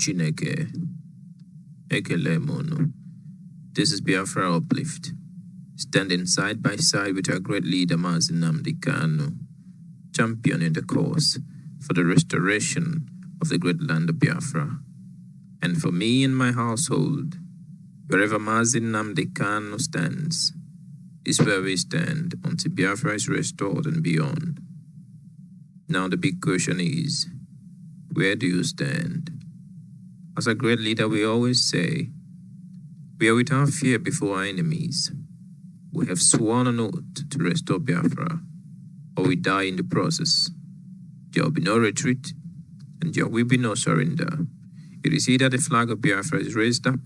Chineke, ekele mono. This is Biafra Uplift, standing side by side with our great leader Mazi Nnamdi Kanu, championing the cause for the restoration of the great land of Biafra. And for me and my household, wherever Mazi Nnamdi Kanu stands, is where we stand until Biafra is restored and beyond. Now the big question is, where do you stand? As a great leader, we always say, we are without fear before our enemies. We have sworn an oath to restore Biafra, or we die in the process. There will be no retreat, and there will be no surrender. It is either the flag of Biafra is raised up,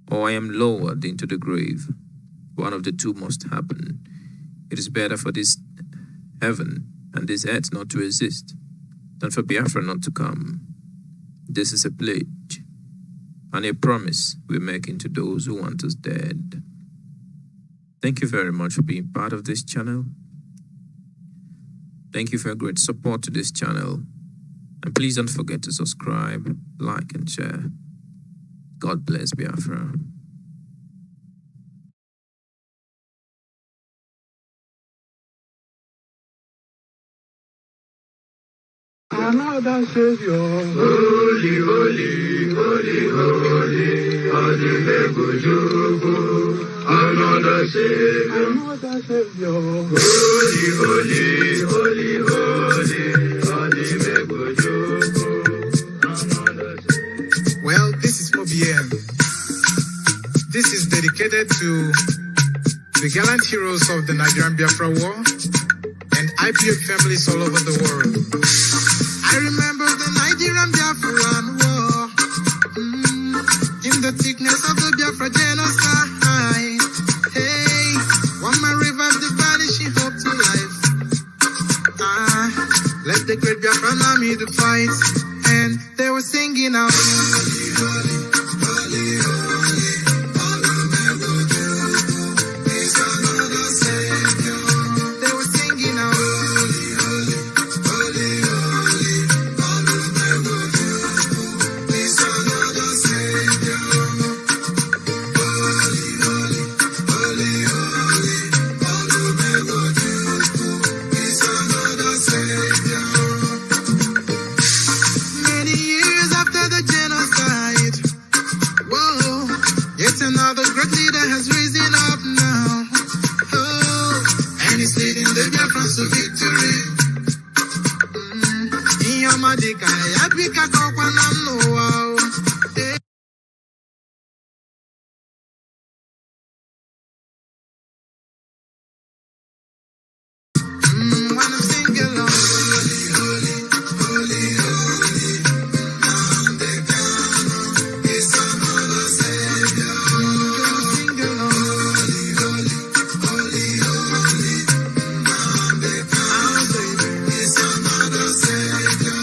or I am lowered into the grave. One of the two must happen. It is better for this heaven and this earth not to exist than for Biafra not to come. This is a pledge and a promise we're making to those who want us dead. Thank you very much for being part of this channel. Thank you for your great support to this channel. And please don't forget to subscribe, like, and share. God bless Biafra. Another Savior, holy, holy, holy, holy, another Savior, holy, holy, holy, Well, this is MAOBI N. This is dedicated to the gallant heroes of the Nigerian Biafra War and IPOB families all over the world. I remember the Nigerian Biafran war, in the thickness of the Biafra genocide. Hey, one man revived the vanishing hope to life. Let the great Biafran army to fight, and they were singing out. Holy, holy, holy, holy, is another Savior. They were singing out. Holy, holy, holy, holy. Biafrans to victory. Inyamadika, yapika kwa namno wow. When I'm singing along, holy, holy, holy, Nnamdi Kanu is another savior. Sing along, holy, holy, holy, Nnamdi Kanu is another savior.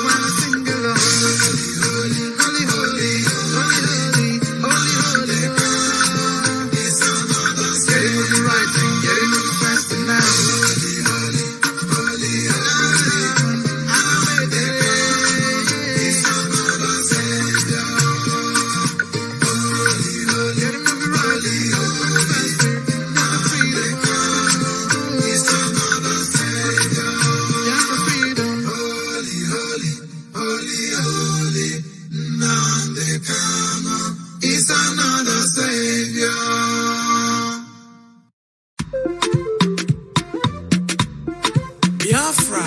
When I sing along, holy, holy, holy, holy, holy, holy, holy, is another savior. Getting it right and getting it fast now. Biafra,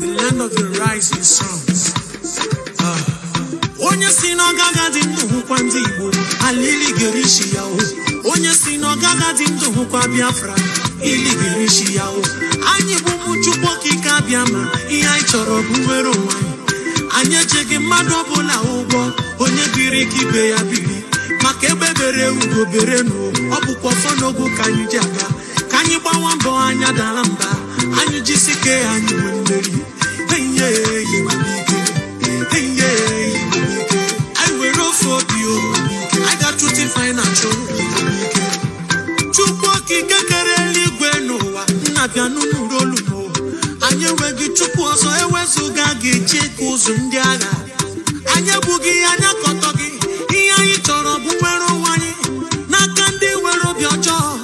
the land of the rising suns. Onye si n'ọgaga dị ndụ hụkwa ndị Igbo, alili gerishi ya o. Onye si n'ọgaga dị ndụ hụkwa Biafra, ili gerishi ya o. Anyị bụ ụmụ Chukwu okike abịa ma ihe anyị chọrọ bụ nwere onwe anyị. Anyị echeghị mmadụ ọbụla ụgwọ, onye biri ka ibe ya biri. Maka ebe bere ugo bere n'o, ọ bụkwa ọfọ n'ogo ka anyị ji aga. Ka anyị gbawa mbọ anya dara mba. Anyị jisike anyị nwe mmeri. Enye iwe ike. Enye iwe ike. Anyị were ofe obi o. I got to financial. Chukwu okike kere eluigwe n'ụwa. Nna bịa n'ụlọ olu m. Anyị enweghị Chukwu ọzọ ewezuga ga-eche ka ụzụ ndị agha. Anyị ebughị anya kọtọ gị. Ihe anyị chọrọ bụ nwere onwe anyị. N'aka ndị nwere obi ọjọọ.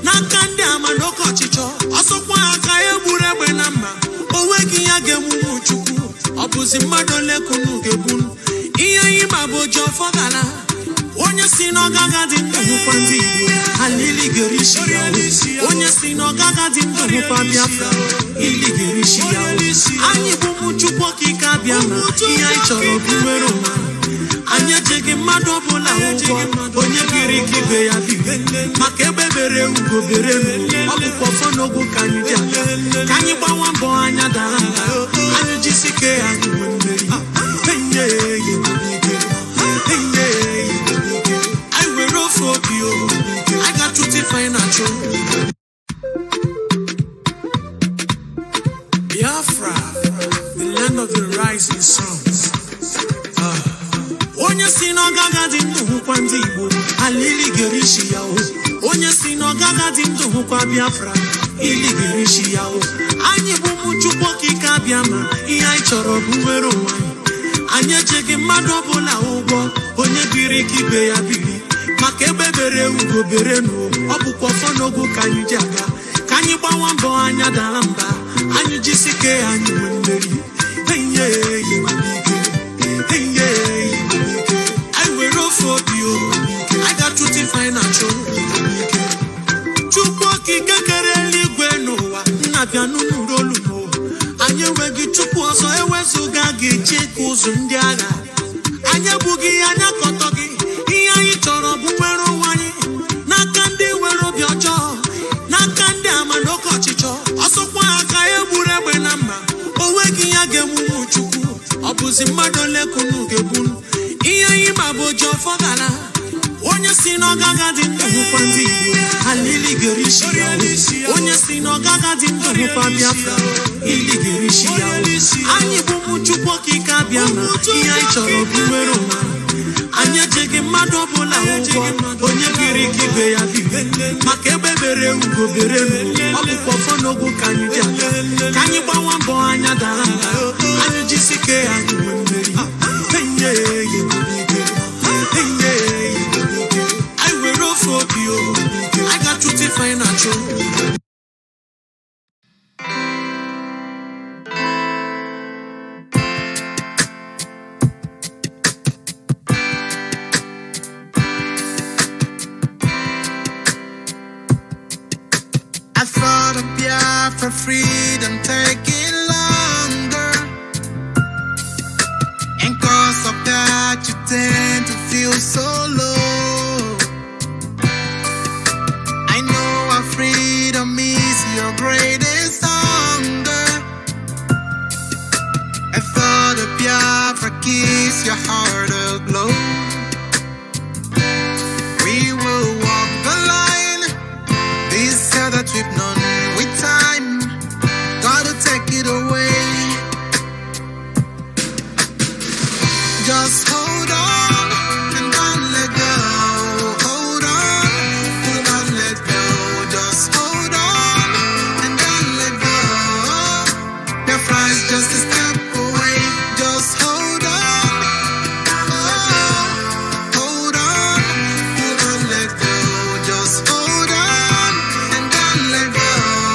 N'aka ndị ama n'oke ọchịchọ. Ọsọkwa aka egburu egbe na mma. O nweghị ya ga-emume Chukwu. Ọ bụzi mmadụ ole kunu ga-ebunu. Ihe anyị ma bụ oji ọfọ gara. Onye si n'ọgaga dị ndụ hụkwa ndị Igbo, alili gerishi ya o. Onye si n'ọgaga dị ndụ hụkwa Biafra, ili gerishi ya o. Anyị bụ ụmụ Chukwu okike abịa ma ihe anyị chọrọ bụ nwere onwe anyị. Anyị echeghị mmadụ ọbụla ụgwọ, onye biri ka ibe ya biri. Maka ebe bere ugo bere n'o, ọ bụkwa ọfọ n'ogo ka anyị ji aga. Ka anyị gbawa mbọ anya dara mba, anyị jisike anyị nwe mmeri. Enye iwe ike. Enye iwe ike. I were off of you. I got to financial. Biafra, the land of the rising suns. Onye si n'ọgaga dị ndụ hụkwa ndị Igbo, alili gerishi ya o. Onye si n'ọgaga dị ndụ hụkwa Biafra, ili gerishi ya o. Anyị bụ ụmụ Chukwu okike abịa ma ihe anyị chọrọ bụ nwere onwe anyị. Anyị echeghị mmadụ ọbụla ụgwọ, onye biri ka ibe ya biri. Maka ebe bere ugo bere n'o, ọ bụkwa ọfọ n'ogo ka anyị ji aga. Ka anyị gbawa mbọ anya dara mba, anyị jisike anyị nwe mmeri. Enye iwe ike. Enye iwe ike. I were ofe obi o. I got to financial. Chukwu okike kere eluigwe n'ụwa. Nna bịa n'ụlọ olu m. Anyị enweghị Chukwu ọzọ ewezuga ga-eche ka ụzụ ndị agha. Anyị ebughị anya kọtọ gị. Ihe anyị chọrọ bụ nwere onwe anyị. N'aka ndị nwere obi ọjọọ. N'aka ndị ama n'oke ọchịchọ. Ọsọkwa aka egburu egbe na mma. O nweghị ya ga-emume Chukwu. Ọ bụzi mmadụ ole kunu ga-ebunu. Ihe anyị ma bụ oji ọfọ gara. Onye si n'ọgaga dị ndụ hụkwa ndị Igbo, alili gerishi ya o. Onye si n'ọgaga dị ndụ hụkwa Biafra, ili gerishi ya o. Anyị bụ ụmụ Chukwu okike abịa ma ihe anyị chọrọ bụ nwere onwe anyị. Anyị echeghị mmadụ ọbụla ụgwọ, onye biri ka ibe ya biri. Maka ebe bere ugo bere n'o, ọ bụkwa ọfọ n'ogo ka anyị ji aga. Ka anyị gbawa mbọ anya dara mba, anyị jisike anyị nwe mmeri. Enye iwe ike. Enye iwe ike. I were off of you. I got to financial. I thought of Biafra. for freedom taking longer, and cause of that you tend to feel so low. I know our freedom is your greatest hunger. I thought of Biafra keeps your heart aglow. We will walk the line, this hell that we've known with time. Gotta take it away. Just hold on and don't let go. Hold on, do not let go. Just hold on and don't let go. Your friend's just a step away. Just hold on. Hold on, do not let go. Just hold on and don't let go.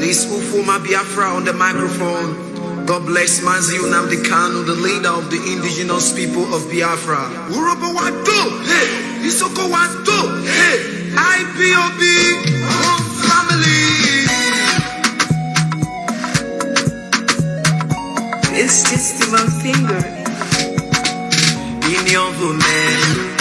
This Ufuma Biafra on the microphone. God bless Mazi, Nnamdi, Kanu, the leader of the indigenous people of Biafra. Urobo Wado, hey, Isoko Wado, hey, IPOB, one family. It's just my finger in your woman.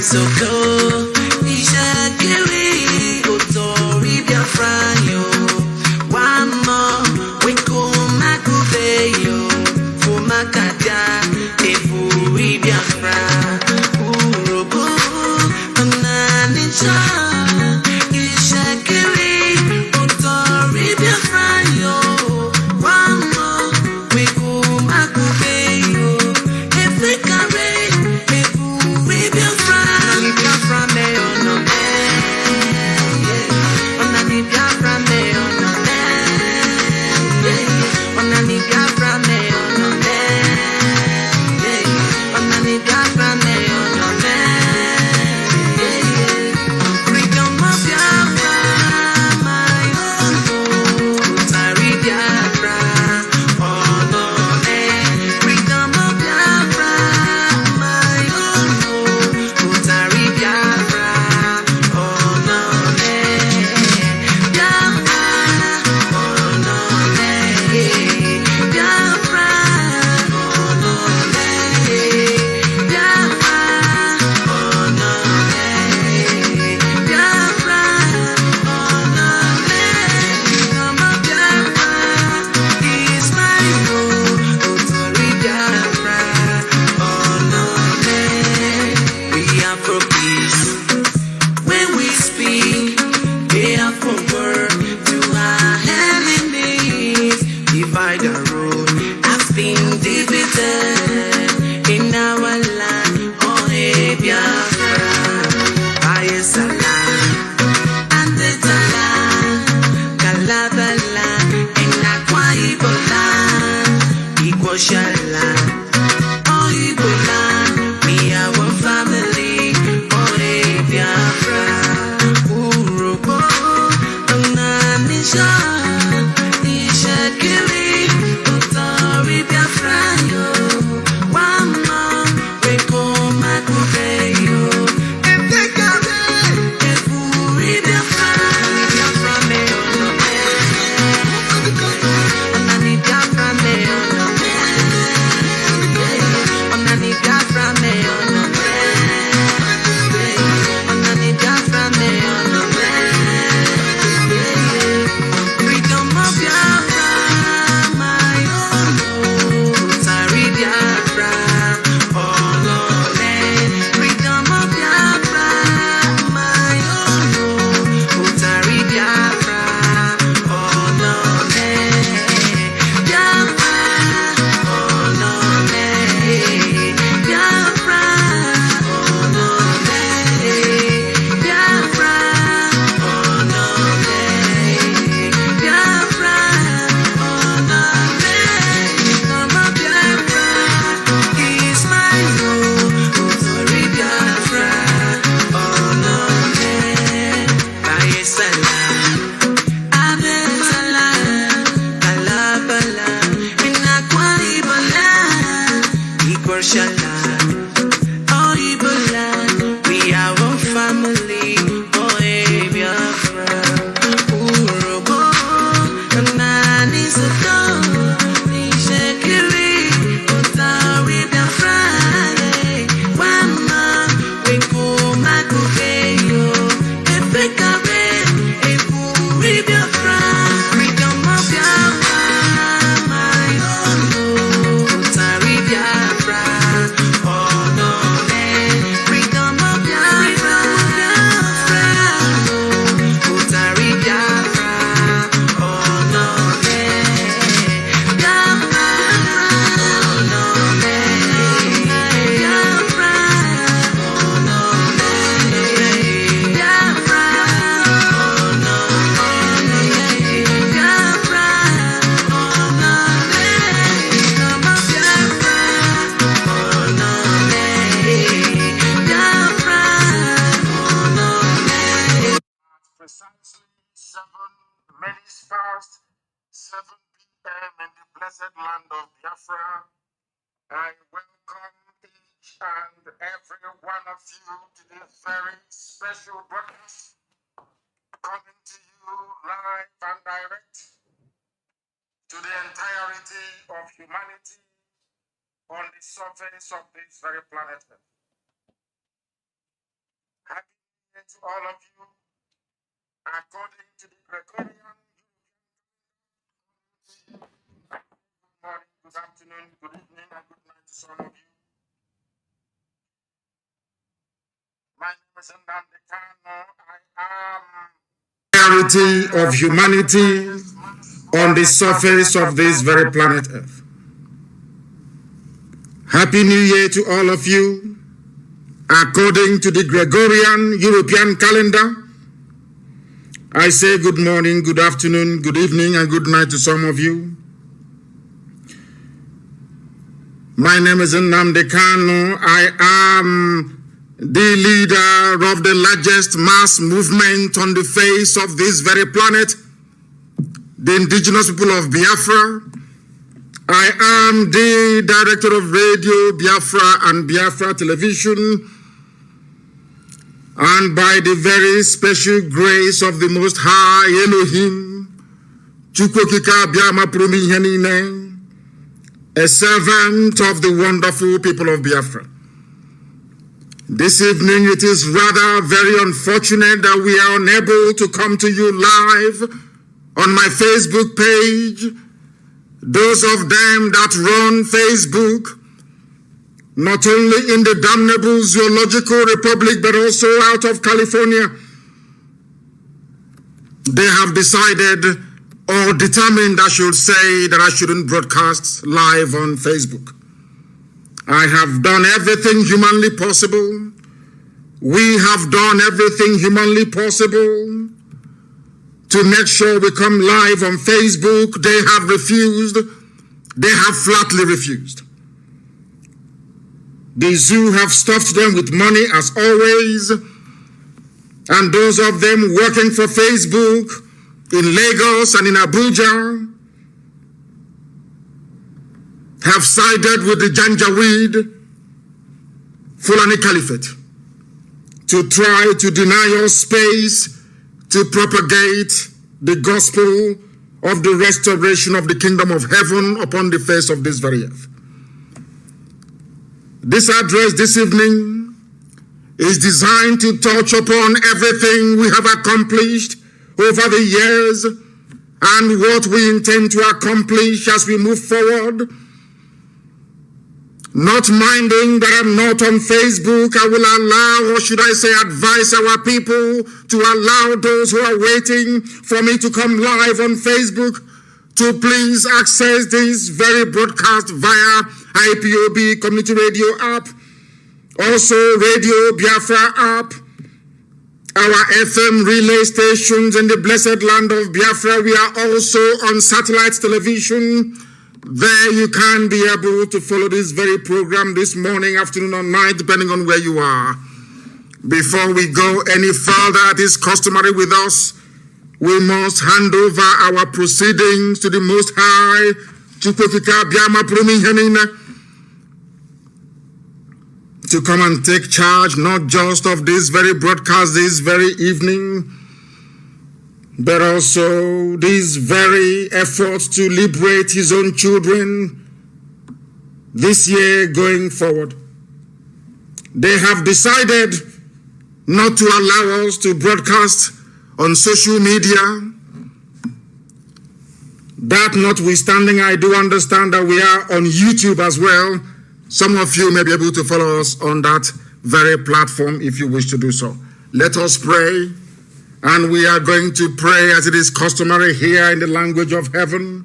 So go, Isha Kiri, Otori Biafra yo. One more, we go Makube yo. Fumakada, Efuri Biafra. Urobo, Ananisha. Isha Kiri, Otori Biafra yo. One more, we go Makube yo. Efekare, Efuri Biafra. Biafra blessed land of Biafra. I welcome each and every one of you to this very special broadcast coming to you live and direct to the entirety of humanity on the surface of this very planet. Happy New Year to all of you. According to the Gregorian, good morning, good afternoon, good evening, and good night to some of you. My name is Nnamdi Kanu. I am the of humanity on the surface of this very planet Earth. Happy New Year to all of you. According to the Gregorian European calendar, I say good morning, good afternoon, good evening, and good night to some of you. My name is Nnamdi Kanu. I am the leader of the largest mass movement on the face of this very planet, the indigenous people of Biafra. I am the director of Radio Biafra and Biafra Television. And by the very special grace of the Most High Elohim, a servant of the wonderful people of Biafra. This evening, it is rather very unfortunate that we are unable to come to you live on my Facebook page. Those of them that run Facebook, not only in the damnable zoological republic, but also out of California, they have decided or determined, I should say, that I shouldn't broadcast live on Facebook. I have done everything humanly possible. We have done everything humanly possible to make sure we come live on Facebook. They have refused. They have flatly refused. The zoo have stuffed them with money as always. And those of them working for Facebook in Lagos and in Abuja have sided with the Janjaweed Fulani Caliphate to try to deny us space to propagate the gospel of the restoration of the kingdom of heaven upon the face of this very earth. This address this evening is designed to touch upon everything we have accomplished over the years and what we intend to accomplish as we move forward. Not minding that I'm not on Facebook, I will allow, or should I say advise our people to allow those who are waiting for me to come live on Facebook to please access this very broadcast via IPOB Community Radio app, also Radio Biafra app, our FM relay stations in the blessed land of Biafra. We are also on satellite television. There you can be able to follow this very program this morning, afternoon, or night, depending on where you are. Before we go any further, it is customary with us, we must hand over our proceedings to the Most High, to come and take charge, not just of this very broadcast this very evening, but also this very effort to liberate his own children this year going forward. They have decided not to allow us to broadcast on social media. That notwithstanding, I do understand that we are on YouTube as well. Some of you may be able to follow us on that very platform if you wish to do so. Let us pray. And we are going to pray as it is customary here in the language of heaven.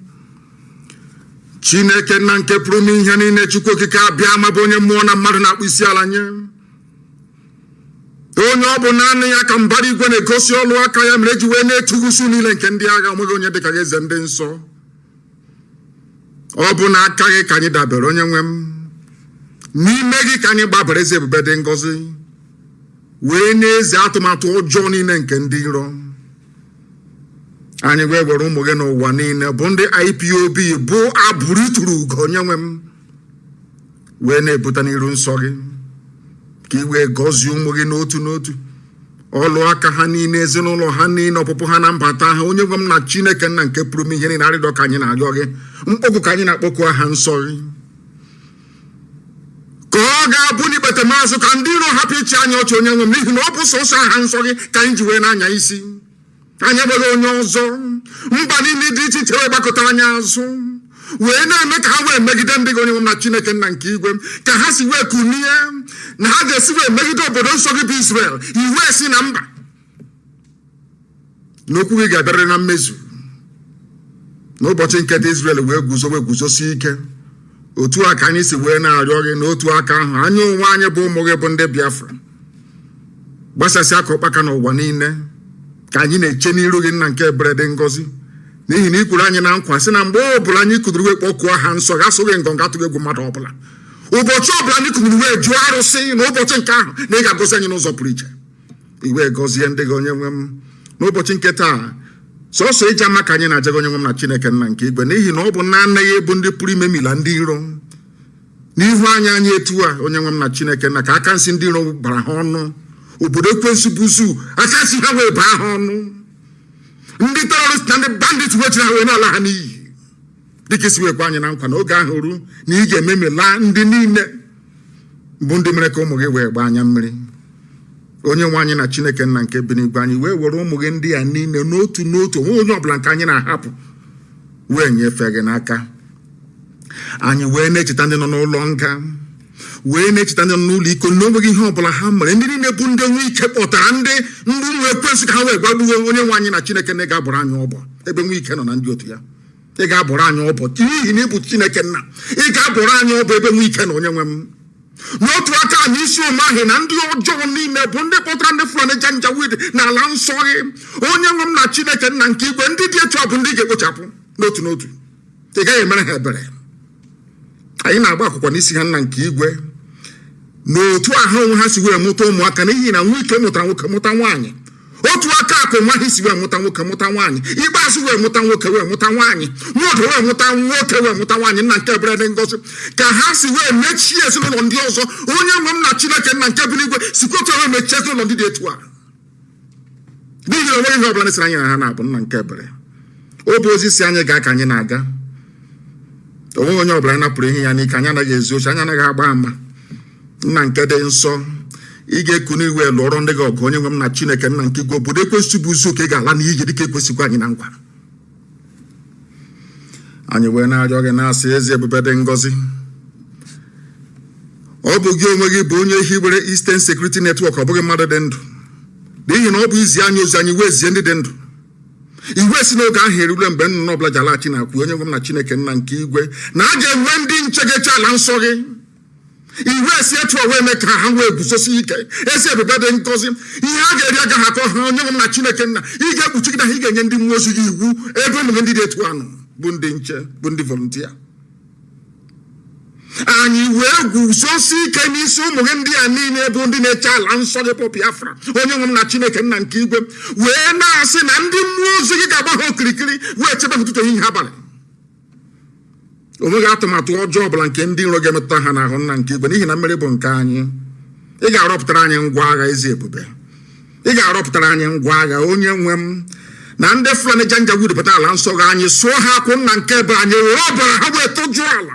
Chineke nanke prumi hani ne chukokika biama bonye muona marna wisialanye. Onye obunani ya kambari gwene gosi olu aka ya mreji wene tugusu nile nkendi aga mwege onye deka ye zende nso. Obuna aka ye kanyi dabere onye nwem. N'imegi kanyi babereze bubede ngozi. Wene ze atụmatụ ọjọọ niile nke ndị iro. anyị wee were ụmụ gị n'ụwa niile bụ ndị IPOB bụ abụrụ ituru ugo onye nwe m wee na-ebute n'iru nsọ gị ka i wee gọzie ụmụ gị n'otu n'otu ọlụ aka ha niile ezinụlọ ha niile ọpụpụ ha na mbata ha onye nwe m na Chineke nna nke pụrụ m ihe niile arịrịọ ka anyị na-arịọ gị mkpọkụ ka anyị na-akpọku aha nsọ gị ka ọ ga-abụ n'ikpete maazụ ka ndị iro hapụ ịchị anyị ọchị onye nwe m n'ihi na ọ bụ sọsọ aha nsọ gị ka anyị ji wee na-anya isi anyị enweghị onye ọzọ mba niile dị iche iche wee gbakọta anya azụ wee na-eme ka ha wee megide ndị gị onye nwe m na Chineke nna nke igwe ka ha si wee kunie na ha ga-esi wee megide obodo nsọ gị bụ Israel iwu esi na mba n'okwu gị ga-abịarịrị na mmezu n'ụbọchị nketa Israel wee guzosie ike otu a ka anyị si wee na-arịọ gị n'otu aka ahụ anyị onwe anyị bụ ụmụ gị bụ ndị Biafra gbasasị aka ụkpaka n'ụwa niile ka anyị na-eche n'iru gị nna nke ebere dị ngọzi n'ihi na ikwuru anyị na nkwa sị na mgbe ọbụla anyị kụdiri wee kpọkuo aha nsọ ga asụghị ngọngọ atụghị egwu mmadụ ọbụla ụbọchị ọbụla anyị kụdiri wee jụọ arụsị na ụbọchị nke ahụ na ị ga-agọzi anyị n'ụzọ pụrụ iche iwee gọzie ndị gị onye nwe m n'ụbọchị nke taa sọsọ iji ama ka anyị na-ajaga onye nwe m na Chineke nna nke igwe n'ihi na ọ bụ na-anaghị ebu ndị pụrụ imemila ndị iro n'ihu anyị etu a onye nwe m na Chineke nna ka aka nsị ndị iro bara ha ọnụ obodo ekwensu buzu aka nsị ha wee baa ha ọnụ ndị terọrist na ndị bandit wechiri ha wee n'ala ha n'iyi dịka isi wekwa anyị na nkwa na oge ahụ ruo na ị ga-ememela ndị niile bụ ndị mere ka ụmụ gị wee gbaa anya mmiri onye nwe anyị na Chineke nna nke bi n'igwe anyị wee were ụmụ gị ndị a niile n'otu n'otu onwe onye ọbụla nke anyị na-ahapụ wee nyefee gị n'aka anyị wee na-echeta ndị nọ n'ụlọ nga wee na-echeta ndị nọ n'ụlọ iko n'onweghị ihe ọbụla ha mere ndị niile bụ ndị nwe ike kpọtara ndị nwe ekwensị ka ha wee gbagbuo onye nwe anyị na Chineke na ị ga-abụrụ anyị ọbọ ebe nwe ike nọ na ndị otu ya ị ga-abụrụ anyị ọbọ n'ihi na ịbụ Chineke nna ị ga-abụrụ anyị ọbọ ebe nwe ike na onye nwe m n'otu aka na isi ụmụ ahụ na ndị ọjọọ niile bụ ndị kpọtara ndị Fulani Janjaweed n'ala nsọ gị onye nwe m na Chineke nna nke igwe ndị dị etu a bụ ndị ga-ekpochapụ n'otu n'otu ị gaghị emere ha ebere anyị na-agba akwụkwọ n'isi ha nna nke igwe n'otu ahụ onwe ha si wee mụta ụmụaka n'ihi na nwa ike mụtara nwoke mụta nwaanyị otu aka akụ nwa ha si wee mụta nwoke mụta nwaanyị ikpeazụ wee mụta nwoke wee mụta nwaanyị nwoke wee mụta nwoke wee mụta nwaanyị nna nke ebere dị ngọzi ka ha si wee mechie ezinụlọ ndị ọzọ onye nwe m na Chineke nna nke bi n'igwe sikwotu wee mechie ezinụlọ ndị dị etu a n'ihi na onweghị ihe ọbụla siri anyị na ha na-abụ nna nke ebere ọ bụ ozi si anyị gaa ka anyị na-aga onweghị onye ọbụla napụrụ ihe ya n'ike anyị anaghị ezu ochi anyị anaghị agba ama nna nke dị nsọ ị ga-ekunu iwe lụọrọ ndị gị ọgụ onye nwe m na Chineke nna nke igwe obodo ekwesị bụ ụzọ oke ga-ala n'iyi dịka ekwesịkwa anyị na nkwa anyị wee na-arịọ gị na-asị ezi ebube dị ngọzi ọ bụ gị onwe gị bụ onye hiwere Eastern Security Network ọ bụghị mmadụ dị ndụ n'ihi na ọ bụ izi anyị ozi anyị wee zie ndị dị ndụ iwe si n'oge ahụ erule mgbe nnụnụ ọbụla ji alaghachi na-akwụ onye nwe m na Chineke nna nke igwe na a ga-enwe ndị nche ga-eche ala nsọ gị iwe si etu wee mee ka ha wee guzosi ike ezi ebube dị ngọzi ihe a ga-eri agaghị akọ ha onye nwe m na Chineke nna ị ga-ekpuchigide ha ị ga-enye ndị mmụọ ozi gị iwu ebe ụmụ gị ndị dị etu anụ bụ ndị nche bụ ndị volunteer anyị wee guzosi ike n'isi ụmụ gị ndị a niile bụ ndị na-eche ala nsọ gị bụ Biafra onye nwe m na Chineke nna nke igwe wee na-asị na ndị mmụọ ozi gị ga-agba ha okirikiri wee chebe ụtụtụ ehihie abalị onweghị atụmatụ ọjọọ ọbụla nke ndị iro ga-emetụta ha n'ahụ nna nke igwe n'ihi na mmeri bụ nke anyị ị ga-arọpụtara anyị ngwa agha ezi ebube ị ga-arọpụtara anyị ngwa agha onye nwe m na ndị Fulani Janjaweed pụta ala nsọ gị anyị sụọ ha akwụ nna nke ebe anyị were ọbara ha wee tụjụọ ala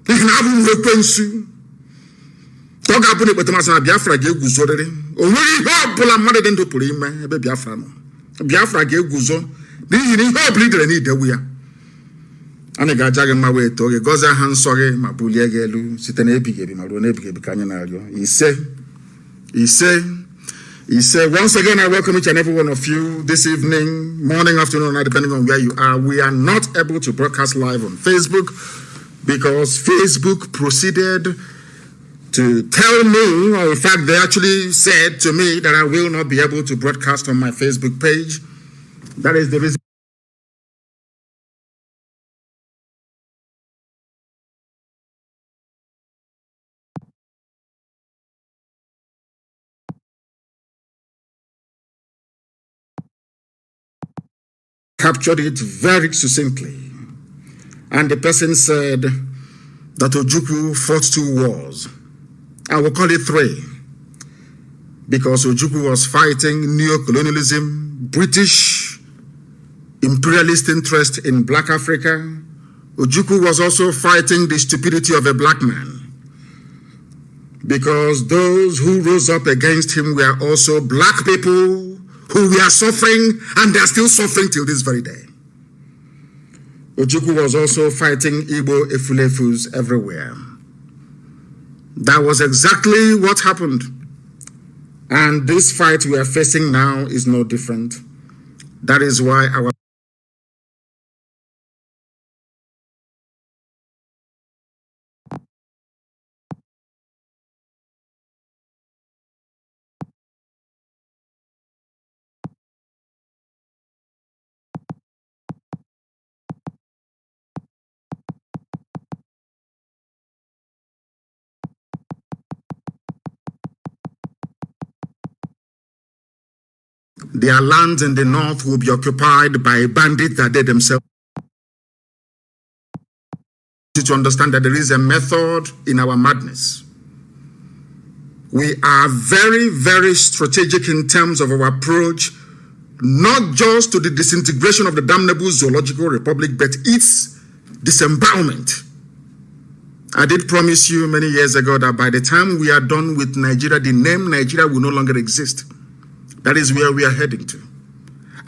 n'ihi na abụ m ekwensu ka ọ ga-abụ na ekpete masị na Biafra ga-eguzorịrị o nweghị ihe ọbụla mmadụ dị ndụ pụrụ ime ebe Biafra nọ Biafra ga-eguzo n'ihi na ihe ọbụla idere n'idewu ya anyị ga-aja gị mma wee too gị gọzie aha nsọ gị ma bulie gị elu site n'ebighị ebi ma ruo n'ebighị ebi ka anyị na-arịọ ise once again I welcome each and every one of you this evening, morning, afternoon, or night, depending on where you are. We are not able to broadcast live on Facebook because Facebook proceeded to tell me, or in fact they actually said to me that I will not be able to broadcast on my Facebook page. That is the reason captured it very succinctly. And the person said that Ojukwu fought 2 wars. I will call it 3. Because Ojukwu was fighting neo-colonialism, British imperialist interest in black Africa. Ojukwu was also fighting the stupidity of a black man. Because those who rose up against him were also black people who were suffering, and they are still suffering till this very day. Ojukwu was also fighting Igbo Efulefus everywhere. That was exactly what happened. And this fight we are facing now is no different. That is why our their lands in the north will be occupied by bandits that they themselves. To understand that there is a method in our madness. We are very, very strategic in terms of our approach, not just to the disintegration of the damnable zoological republic, but its disembowelment. I did promise you many years ago that by the time we are done with Nigeria, the name Nigeria will no longer exist. That is where we are heading to.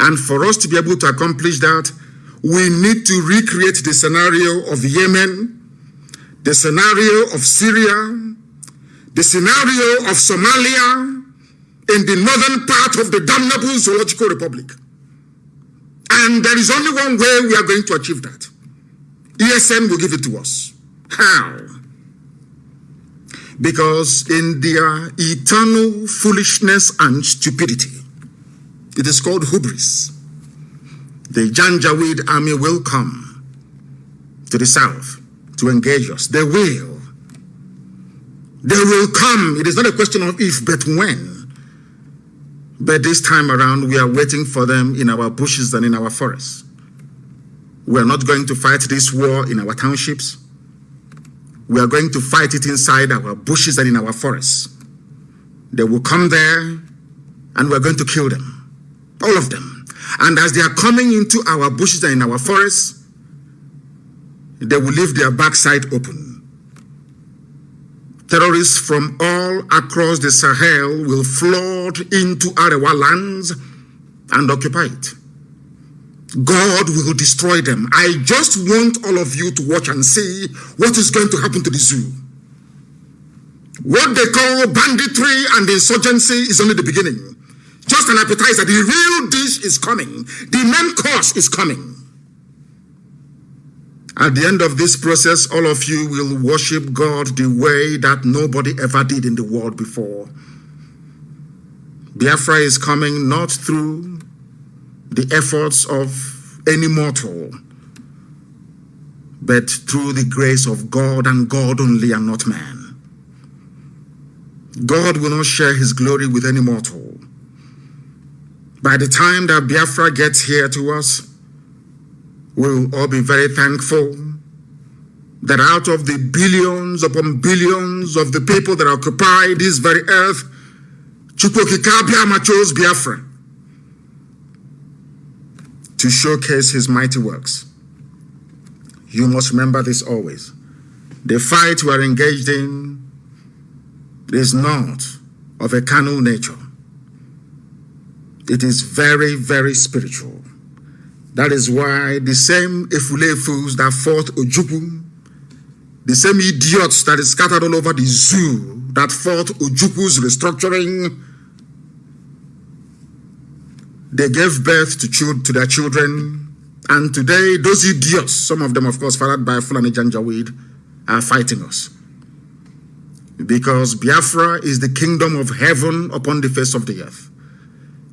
And for us to be able to accomplish that, we need to recreate the scenario of Yemen, the scenario of Syria, the scenario of Somalia, in the northern part of the damnable zoological republic. And there is only one way we are going to achieve that. ESN will give it to us. How? Because in their eternal foolishness and stupidity, it is called hubris. The Janjaweed army will come to the south to engage us. They will. They will come. It is not a question of if, but when. But this time around, we are waiting for them in our bushes and in our forests. We are not going to fight this war in our townships. We are going to fight it inside our bushes and in our forests. They will come there and we're going to kill them. All of them. And as they are coming into our bushes and in our forests, they will leave their backside open. Terrorists from all across the Sahel will flood into Arewa lands and occupy it. God will destroy them. I just want all of you to watch and see what is going to happen to the zoo. What they call banditry and insurgency is only the beginning. Just an appetizer. The real dish is coming. The main course is coming. At the end of this process, all of you will worship God the way that nobody ever did in the world before. Biafra is coming not through the efforts of any mortal, but through the grace of God and God only and not man. God will not share his glory with any mortal. By the time that Biafra gets here to us, we will all be very thankful that out of the billions upon billions of the people that occupy this very earth, Chukwokika chose Biafra to showcase his mighty works. You must remember this always. The fight we are engaged in is not of a carnal nature. It is very, very spiritual. That is why the same Efulefus that fought Ojukwu, the same idiots that is scattered all over the zoo that fought Ojukwu's restructuring, they gave birth to their children, and today those idiots, some of them of course fathered by Fulani Janjaweed, are fighting us. Because Biafra is the kingdom of heaven upon the face of the earth.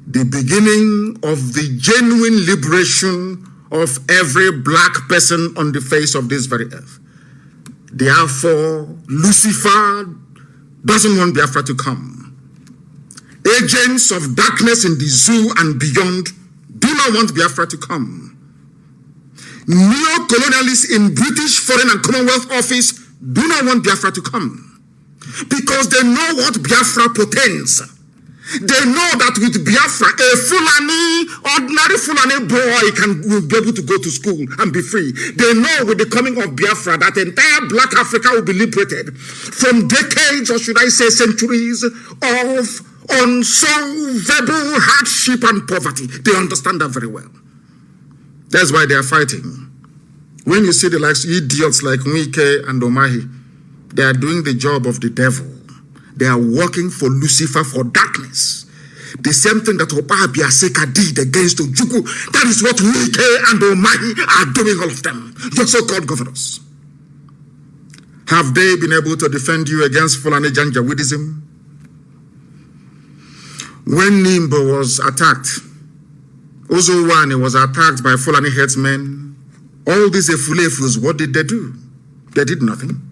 The beginning of the genuine liberation of every black person on the face of this very earth. Therefore, Lucifer doesn't want Biafra to come. Agents of darkness in the zoo and beyond do not want Biafra to come. Neo-colonialists in British Foreign and Commonwealth Office do not want Biafra to come because they know what Biafra portends. They know that with Biafra, a ordinary Fulani boy will be able to go to school and be free. They know with the coming of Biafra that entire Black Africa will be liberated from decades, or should I say centuries, of unsolvable hardship and poverty. They understand that very well. That's why they are fighting. When you see the likes idiots like Nwike and Omahi, they are doing the job of the devil. They are working for Lucifer, for darkness. The same thing that Obabi Aseka did against Ojukwu, that is what Nwike and Omahi are doing, all of them. Your so-called governors. Have they been able to defend you against Fulani Janjaweedism? When Nimbo was attacked, Ozowane was attacked by Fulani headsmen. All these Efulefus, what did they do? They did nothing.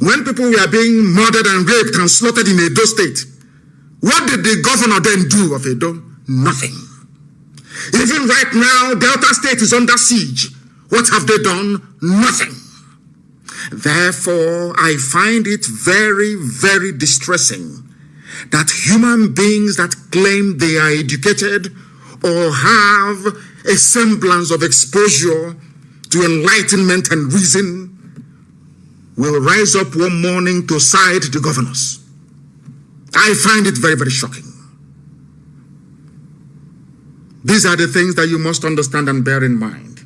When people were being murdered and raped and slaughtered in Edo State, what did the governor then do of Edo? Nothing. Even right now, Delta State is under siege. What have they done? Nothing. Therefore, I find it very, very distressing that human beings that claim they are educated or have a semblance of exposure to enlightenment and reason will rise up one morning to side the governors. I find it very, very shocking. These are the things that you must understand and bear in mind.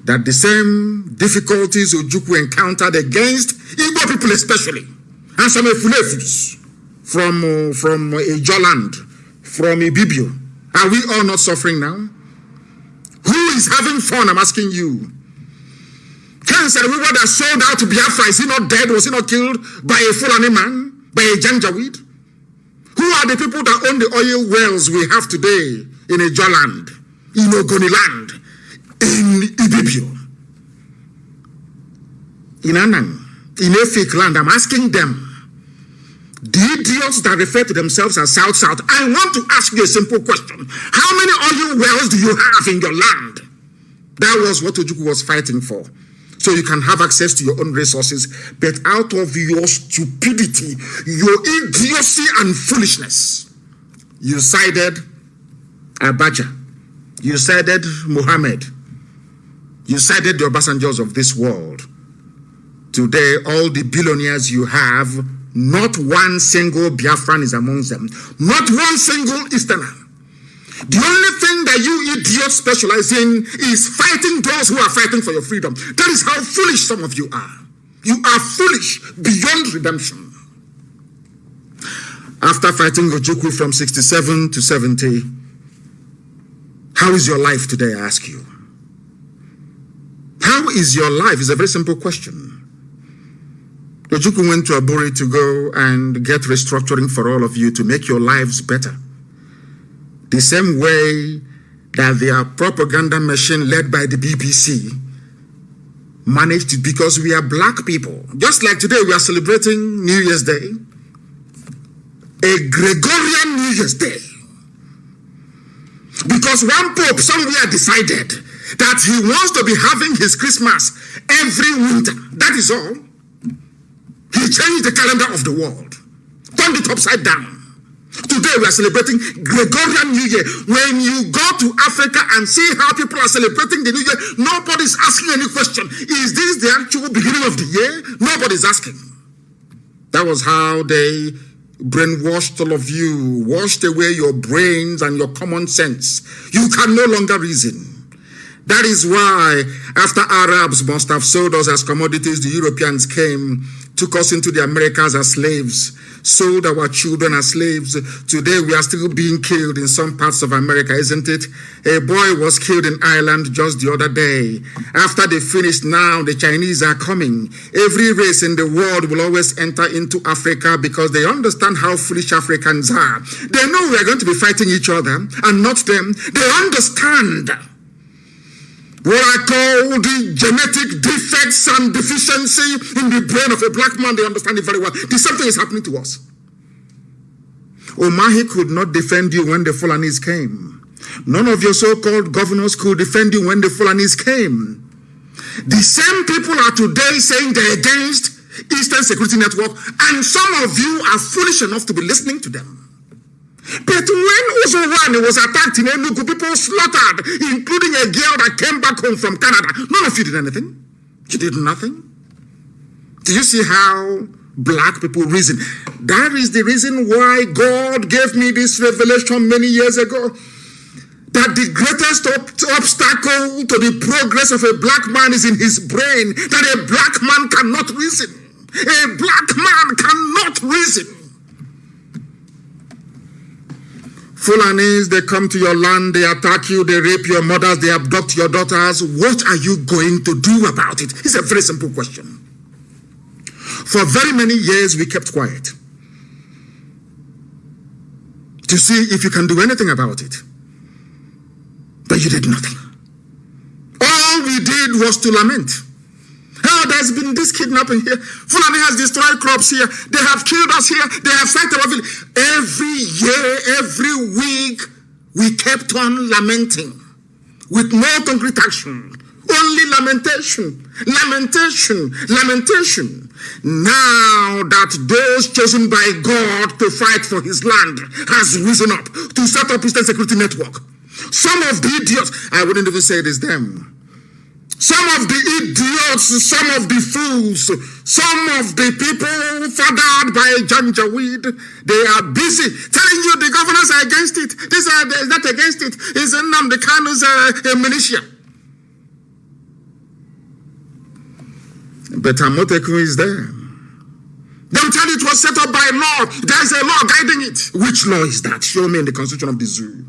That the same difficulties Ojukwu encountered against Igbo people especially, and some Efulefus from Ijoland, from Ibibio, are we all not suffering now? Who is having fun? I'm asking you. Cancer, we were that sold out to Biafra. Is he not dead? Was he not killed by a Fulani man? By a Janjaweed? Who are the people that own the oil wells we have today in Ijoland, in Ogoniland, in Ibibio, in Anang, in Efik land? I'm asking them, the idiots that refer to themselves as South, I want to ask you a simple question. How many oil wells do you have in your land? That was what Ojukwu was fighting for. So you can have access to your own resources, but out of your stupidity, your idiocy and foolishness, you sided Abacha, you sided Muhammad, you sided the Obasanjos of this world. Today, all the billionaires you have, not one single Biafran is among them, not one single Easterner. The only thing that you idiots specialize in is fighting those who are fighting for your freedom. That is how foolish some of you are. You are foolish beyond redemption. After fighting Ojukwu from 67 to 70, how is your life today, I ask you? How is your life? It's a very simple question. Ojukwu went to Aburi to go and get restructuring for all of you to make your lives better. The same way that their propaganda machine led by the BBC managed it, because we are black people. Just like today we are celebrating New Year's Day, a Gregorian New Year's Day. Because one pope somewhere decided that he wants to be having his Christmas every winter. That is all. He changed the calendar of the world, turned it upside down. Today we are celebrating Gregorian New Year. When you go to Africa and see how people are celebrating the New Year, nobody's asking any question. Is this the actual beginning of the year? Nobody's asking. That was how they brainwashed all of you, washed away your brains and your common sense. You can no longer reason. That is why after Arabs must have sold us as commodities, the Europeans came, took us into the Americas as slaves, sold our children as slaves. Today we are still being killed in some parts of America, isn't it? A boy was killed in Ireland just the other day. After they finished, now the Chinese are coming. Every race in the world will always enter into Africa because they understand how foolish Africans are. They know we are going to be fighting each other and not them. They understand what I call the genetic defects and deficiency in the brain of a black man. They understand it very well. The same thing is happening to us. Omahi could not defend you when the Fulanis came. None of your so-called governors could defend you when the Fulanis came. The same people are today saying they're against Eastern Security Network, and some of you are foolish enough to be listening to them. But when Uzurani was attacked in Enugu, people slaughtered, including a girl that came back home from Canada. None of you did anything. You did nothing. Do you see how black people reason? That is the reason why God gave me this revelation many years ago, that the greatest obstacle to the progress of a black man is in his brain, that a black man cannot reason. A black man cannot reason. Fulanis, they come to your land, they attack you, they rape your mothers, they abduct your daughters. What are you going to do about it? It's a very simple question. For very many years, we kept quiet to see if you can do anything about it. But you did nothing. All we did was to lament. Oh, there's been this kidnapping here. Fulani has destroyed crops here. They have killed us here. They have sacked our village. Every year, every week, we kept on lamenting with no concrete action. Only lamentation, lamentation, lamentation. Now that those chosen by God to fight for his land has risen up to set up Eastern Security Network, some of the idiots, I wouldn't even say it is them, some of the idiots, some of the fools, some of the people fathered by Janjaweed, they are busy telling you the governors are against it. This is not against it. It's Nnamdi Kanu's a militia. But Amoteku is there. They'll tell you it was set up by law. There's a law guiding it. Which law is that? Show me in the constitution of the zoo.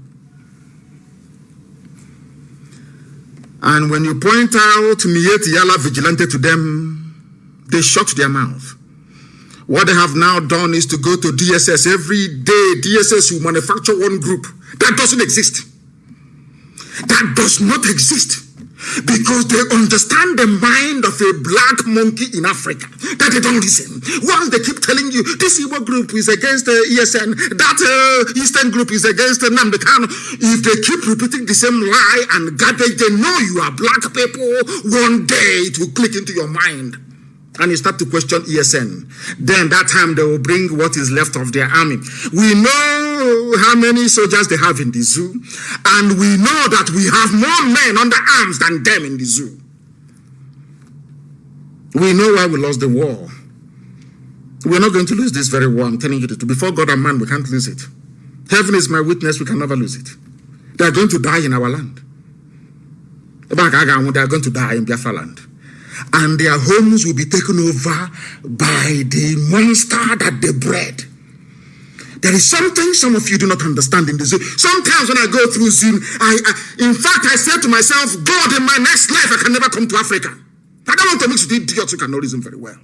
And when you point out Mieti Yala Vigilante to them, they shut their mouth. What they have now done is to go to DSS every day. DSS will manufacture one group. That doesn't exist. That does not exist. Because they understand the mind of a black monkey in Africa, that they don't listen. Once they keep telling you, this Igbo group is against ESN, that Eastern group is against Nnamdi Kanu, if they keep repeating the same lie and garbage, they know you are black people, one day it will click into your mind. And you start to question ESN. Then that time they will bring what is left of their army. We know how many soldiers they have in the zoo. And we know that we have more men under arms than them in the zoo. We know why we lost the war. We're not going to lose this very war. I'm telling you the truth. Before God and man, we can't lose it. Heaven is my witness. We can never lose it. They are going to die in our land. They are going to die in Biafra land. And their homes will be taken over by the monster that they bred. There is something some of you do not understand in the zoo. Sometimes when I go through Zoom, in fact, I say to myself, God, in my next life, I can never come to Africa. I don't want to mix with idiots who cannot reason very well.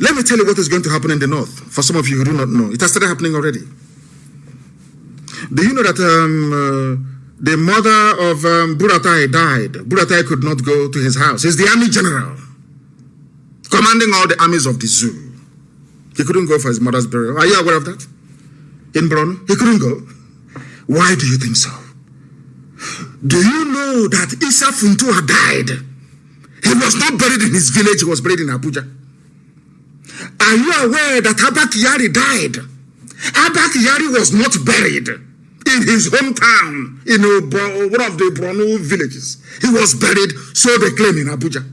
Let me tell you what is going to happen in the north. For some of you who do not know, it has started happening already. Do you know that the mother of Buratai died? Buratai could not go to his house. He's the army general, commanding all the armies of the zoo. He couldn't go for his mother's burial. Are you aware of that? In Bruno, he couldn't go. Why do you think so? Do you know that Isa Funtua died? He was not buried in his village, he was buried in Abuja. Are you aware that Abba Kyari died? Abba Kyari was not buried in his hometown, in one of the Bruno villages. He was buried, so they claim, in Abuja.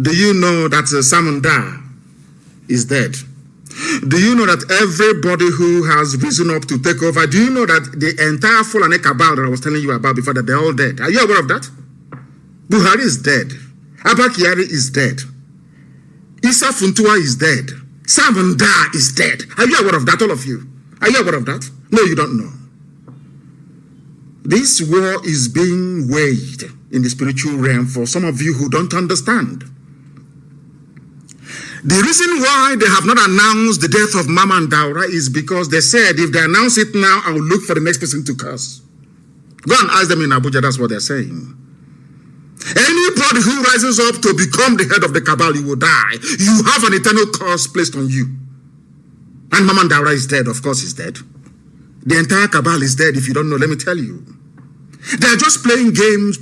Do you know that Simon Da is dead? Do you know that everybody who has risen up to take over, do you know that the entire Fulani cabal that I was telling you about before, that they're all dead? Are you aware of that? Buhari is dead. Abba Kyari is dead. Isa Funtua is dead. Simon Da is dead. Are you aware of that, all of you? Are you aware of that? No, you don't know. This war is being waged in the spiritual realm for some of you who don't understand. The reason why they have not announced the death of Mama and Daura is because they said, if they announce it now, I will look for the next person to curse. Go and ask them in Abuja, that's what they're saying. Anybody who rises up to become the head of the cabal, you will die. You have an eternal curse placed on you. And Mama and Daura is dead, of course he's dead. The entire cabal is dead. If you don't know, let me tell you. They are just playing games,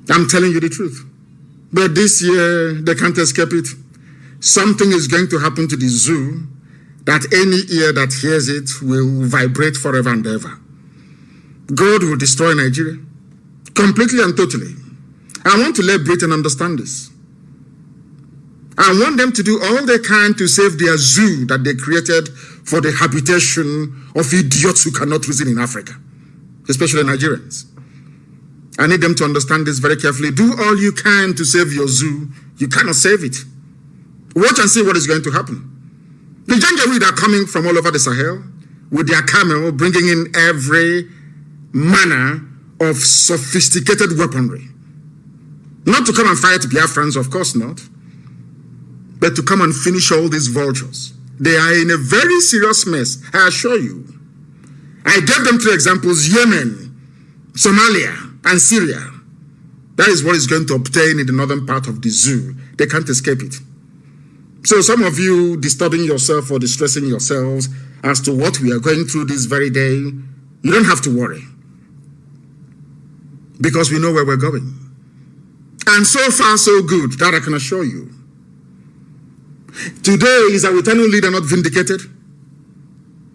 I'm telling you the truth. But this year, they can't escape it. Something is going to happen to the zoo that any ear that hears it will vibrate forever and ever. God will destroy Nigeria completely and totally. I want to let Britain understand this. I want them to do all they can to save their zoo that they created for the habitation of idiots who cannot reason in Africa, especially Nigerians. I need them to understand this very carefully. Do all you can to save your zoo. You cannot save it. Watch and see what is going to happen. The Janjaweed are coming from all over the Sahel with their camel, bringing in every manner of sophisticated weaponry. Not to come and fight Biafrans, of course not, but to come and finish all these vultures. They are in a very serious mess, I assure you. I gave them 3 examples: Yemen, Somalia, and Syria. That is what is going to obtain in the northern part of the zoo. They can't escape it. So some of you disturbing yourself or distressing yourselves as to what we are going through this very day, you don't have to worry, because we know where we're going. And so far, so good, that I can assure you. Today is our eternal leader not vindicated.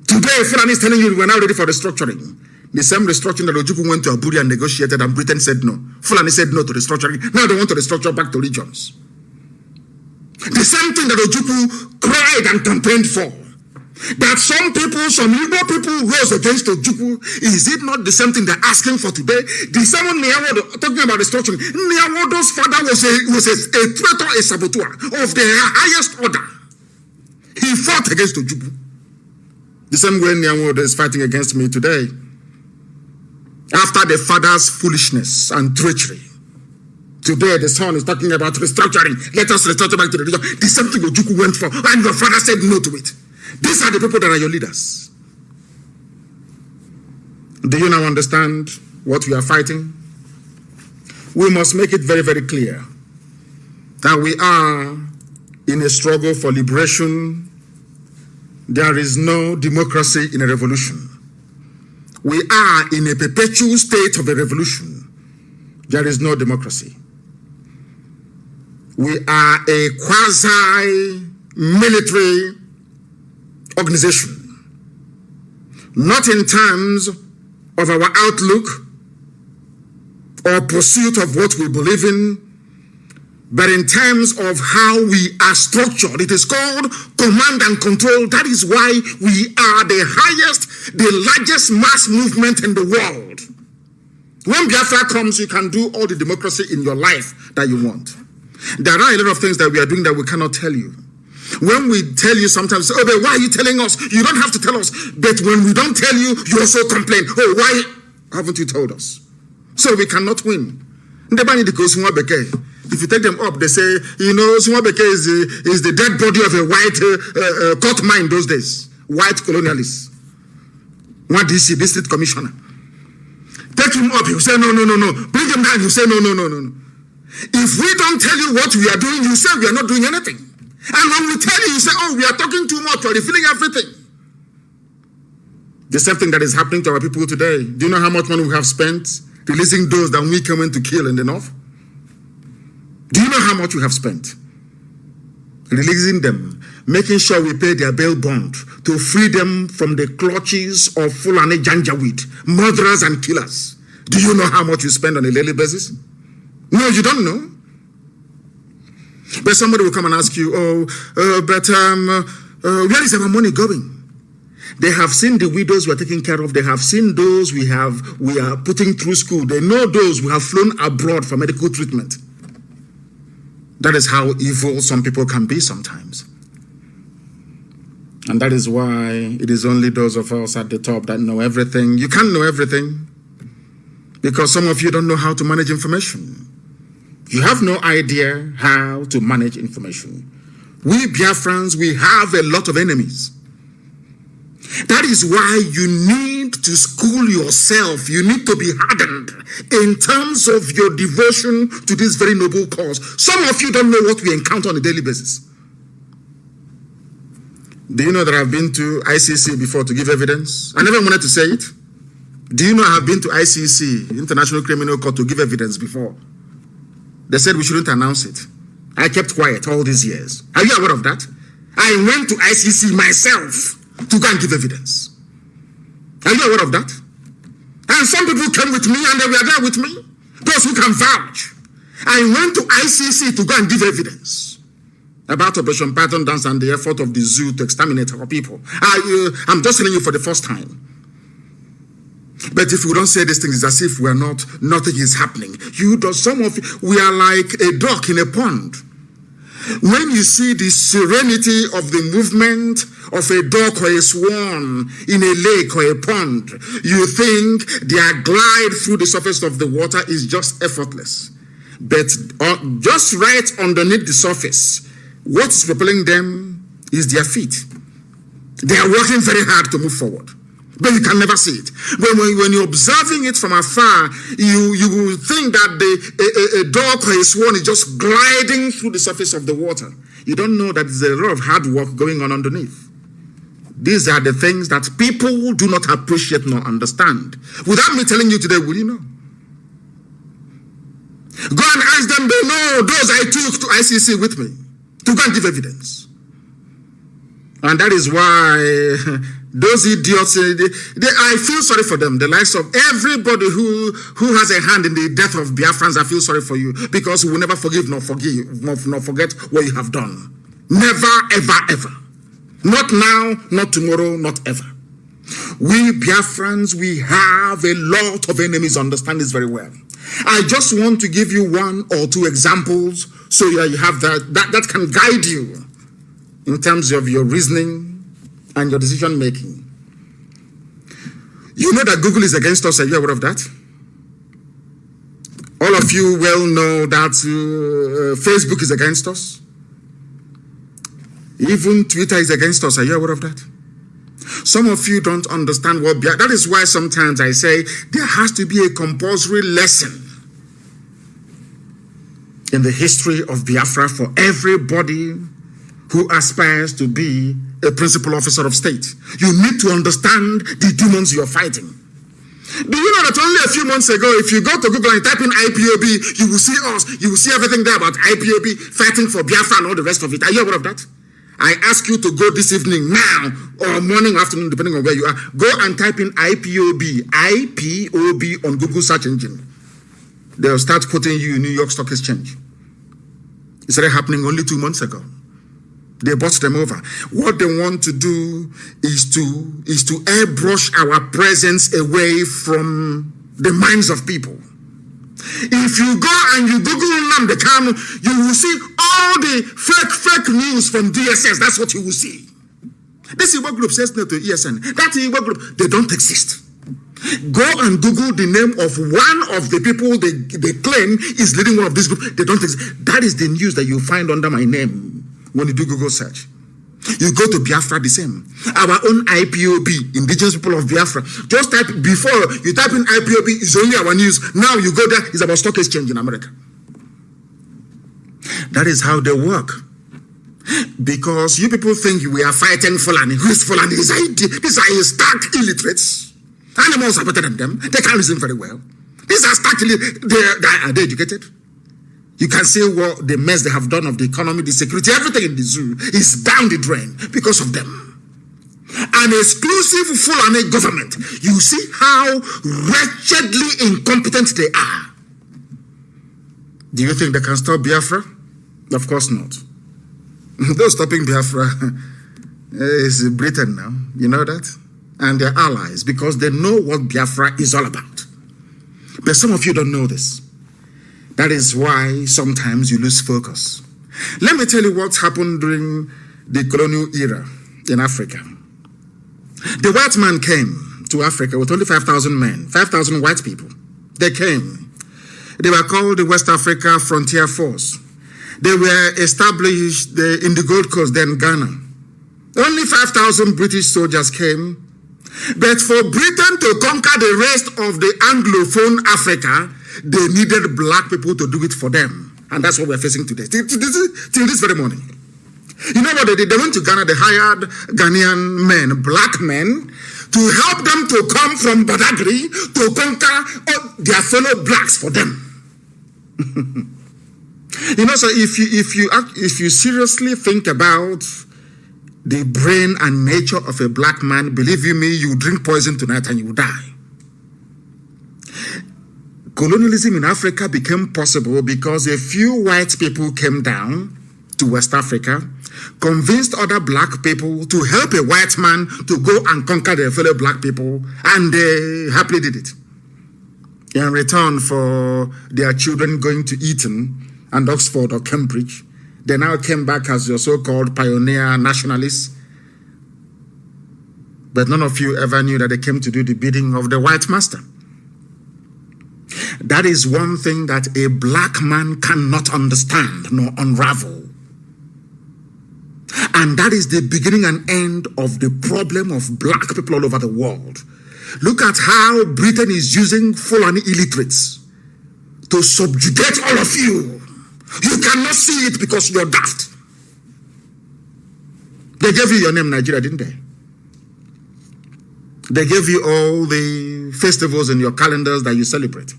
Today, Fulani is telling you we're now ready for restructuring. The same restructuring that Ojukwu went to Abuja and negotiated, and Britain said no. Fulani said no to restructuring. Now they want to restructure back to regions. The same thing that Ojukwu cried and complained for. That some people, some Igbo people rose against Ojukwu. Is it not the same thing they're asking for today? The same one talking about restructuring. Nyawodo's father was a traitor, a saboteur of the highest order. He fought against Ojukwu. The same way Nyawodo is fighting against me today. After the father's foolishness and treachery, today the son is talking about restructuring. Let us restructure back to the region. The same thing Ojukwu went for, and your father said no to it. These are the people that are your leaders. Do you now understand what we are fighting? We must make it very, very clear that we are in a struggle for liberation. There is no democracy in a revolution. We are in a perpetual state of a revolution. There is no democracy. We are a quasi-military organization. Not in terms of our outlook or pursuit of what we believe in, but in terms of how we are structured. It is called command and control. That is why we are the highest, the largest mass movement in the world. When Biafra comes, you can do all the democracy in your life that you want. There are a lot of things that we are doing that we cannot tell you. When we tell you sometimes, oh, but why are you telling us? You don't have to tell us. But when we don't tell you, you also complain. Oh, why haven't you told us? So we cannot win. If you take them up, they say, you know, Sumabeke is the dead body of a white court mine those days. White colonialists. What DC, district commissioner. Take him up, you say, no. Bring him down, you say, no. If we don't tell you what we are doing, you say we are not doing anything. And when we tell you, you say, oh, we are talking too much, we're revealing everything. The same thing that is happening to our people today. Do you know how much money we have spent releasing those that we came in to kill in the north? Do you know how much we have spent releasing them, making sure we pay their bail bond to free them from the clutches of Fulani Janjaweed, murderers and killers? Do you know how much we spend on a daily basis? No, you don't know. But somebody will come and ask you, where is our money going? They have seen the widows we are taking care of. They have seen those we are putting through school. They know those who have flown abroad for medical treatment. That is how evil some people can be sometimes. And that is why it is only those of us at the top that know everything. You can't know everything because some of you don't know how to manage information. You have no idea how to manage information. We Biafrans, we have a lot of enemies. That is why you need to school yourself. You need to be hardened in terms of your devotion to this very noble cause. Some of you don't know what we encounter on a daily basis. Do you know that I've been to ICC before to give evidence? I never wanted to say it. Do you know I have been to ICC, International Criminal Court, to give evidence before? They said we shouldn't announce it. I kept quiet all these years. Are you aware of that? I went to ICC myself to go and give evidence. Are you aware of that? And some people came with me and they were there with me. Those who can vouch. I went to ICC to go and give evidence about Operation Python Dance and the effort of the zoo to exterminate our people. I'm just telling you for the first time. But if we don't say these things, it's as if nothing is happening. Some of you, we are like a duck in a pond. When you see the serenity of the movement of a duck or a swan in a lake or a pond, you think their glide through the surface of the water is just effortless. But just right underneath the surface, what is propelling them is their feet. They are working very hard to move forward. But you can never see it. But when you're observing it from afar, you will think that a duck or a swan is just gliding through the surface of the water. You don't know that there's a lot of hard work going on underneath. These are the things that people do not appreciate nor understand. Without me telling you today, will you know? Go and ask them, they know those I took to ICC with me to go and give evidence. And that is why those idiots, I feel sorry for them. The likes of everybody who has a hand in the death of Biafrans, I feel sorry for you, because we will never forgive nor forget what you have done. Never, ever, ever. Not now, not tomorrow, not ever. We Biafrans, we have a lot of enemies, understand this very well. I just want to give you one or two examples so you have that can guide you in terms of your reasoning and your decision making. You know that Google is against us. Are you aware of that? All of you well know that Facebook is against us. Even Twitter is against us. Are you aware of that? Some of you don't understand what that is why sometimes I say there has to be a compulsory lesson in the history of Biafra for everybody who aspires to be a principal officer of state. You need to understand the demons you're fighting. Do you know that only a few months ago, if you go to Google and type in IPOB, you will see us, you will see everything there about IPOB fighting for Biafra and all the rest of it. Are you aware of that? I ask you to go this evening now or morning or afternoon, depending on where you are. Go and type in IPOB on Google search engine. They'll start quoting you in New York Stock Exchange. It started happening only 2 months ago. They bought them over. What they want to do is to airbrush our presence away from the minds of people. If you go and you Google Nnamdi Kanu, you will see all the fake news from DSS. That's what you will see. This Igbo group says no to ESN. That Igbo group, they don't exist. Go and Google the name of one of the people they claim is leading one of this group. They don't exist. That is the news that you find under my name. When you do Google search, you go to Biafra, the same. Our own IPOB, Indigenous People of Biafra. Just type, before you type in IPOB, it's only our news. Now you go there, it's about stock exchange in America. That is how they work. Because you people think we are fighting Fulani. Who is Fulani? These are stark illiterates. Animals are better than them. They can't reason very well. These are stark illiterates. Are they educated? You can see what the mess they have done of the economy, the security, everything in the zoo is down the drain because of them. An exclusive Fulani government. You see how wretchedly incompetent they are. Do you think they can stop Biafra? Of course not. Those stopping Biafra is Britain now. You know that? And their allies, because they know what Biafra is all about. But some of you don't know this. That is why sometimes you lose focus. Let me tell you what happened during the colonial era in Africa. The white man came to Africa with only 5,000 men, 5,000 white people. They came. They were called the West Africa Frontier Force. They were established in the Gold Coast, then Ghana. Only 5,000 British soldiers came. But for Britain to conquer the rest of the Anglophone Africa, they needed black people to do it for them. And that's what we're facing today. Till this very morning. You know what they did? They went to Ghana, they hired Ghanaian men, black men, to help them to come from Badagry to conquer their fellow blacks for them. You know, so if you seriously think about the brain and nature of a black man, believe you me, you drink poison tonight and you will die. Colonialism in Africa became possible because a few white people came down to West Africa, convinced other black people to help a white man to go and conquer their fellow black people, and they happily did it. In return for their children going to Eton and Oxford or Cambridge, they now came back as your so-called pioneer nationalists. But none of you ever knew that they came to do the bidding of the white master. That is one thing that a black man cannot understand nor unravel. And that is the beginning and end of the problem of black people all over the world. Look at how Britain is using Fulani illiterates to subjugate all of you. You cannot see it because you're daft. They gave you your name, Nigeria, didn't they? They gave you all the festivals in your calendars that you celebrate.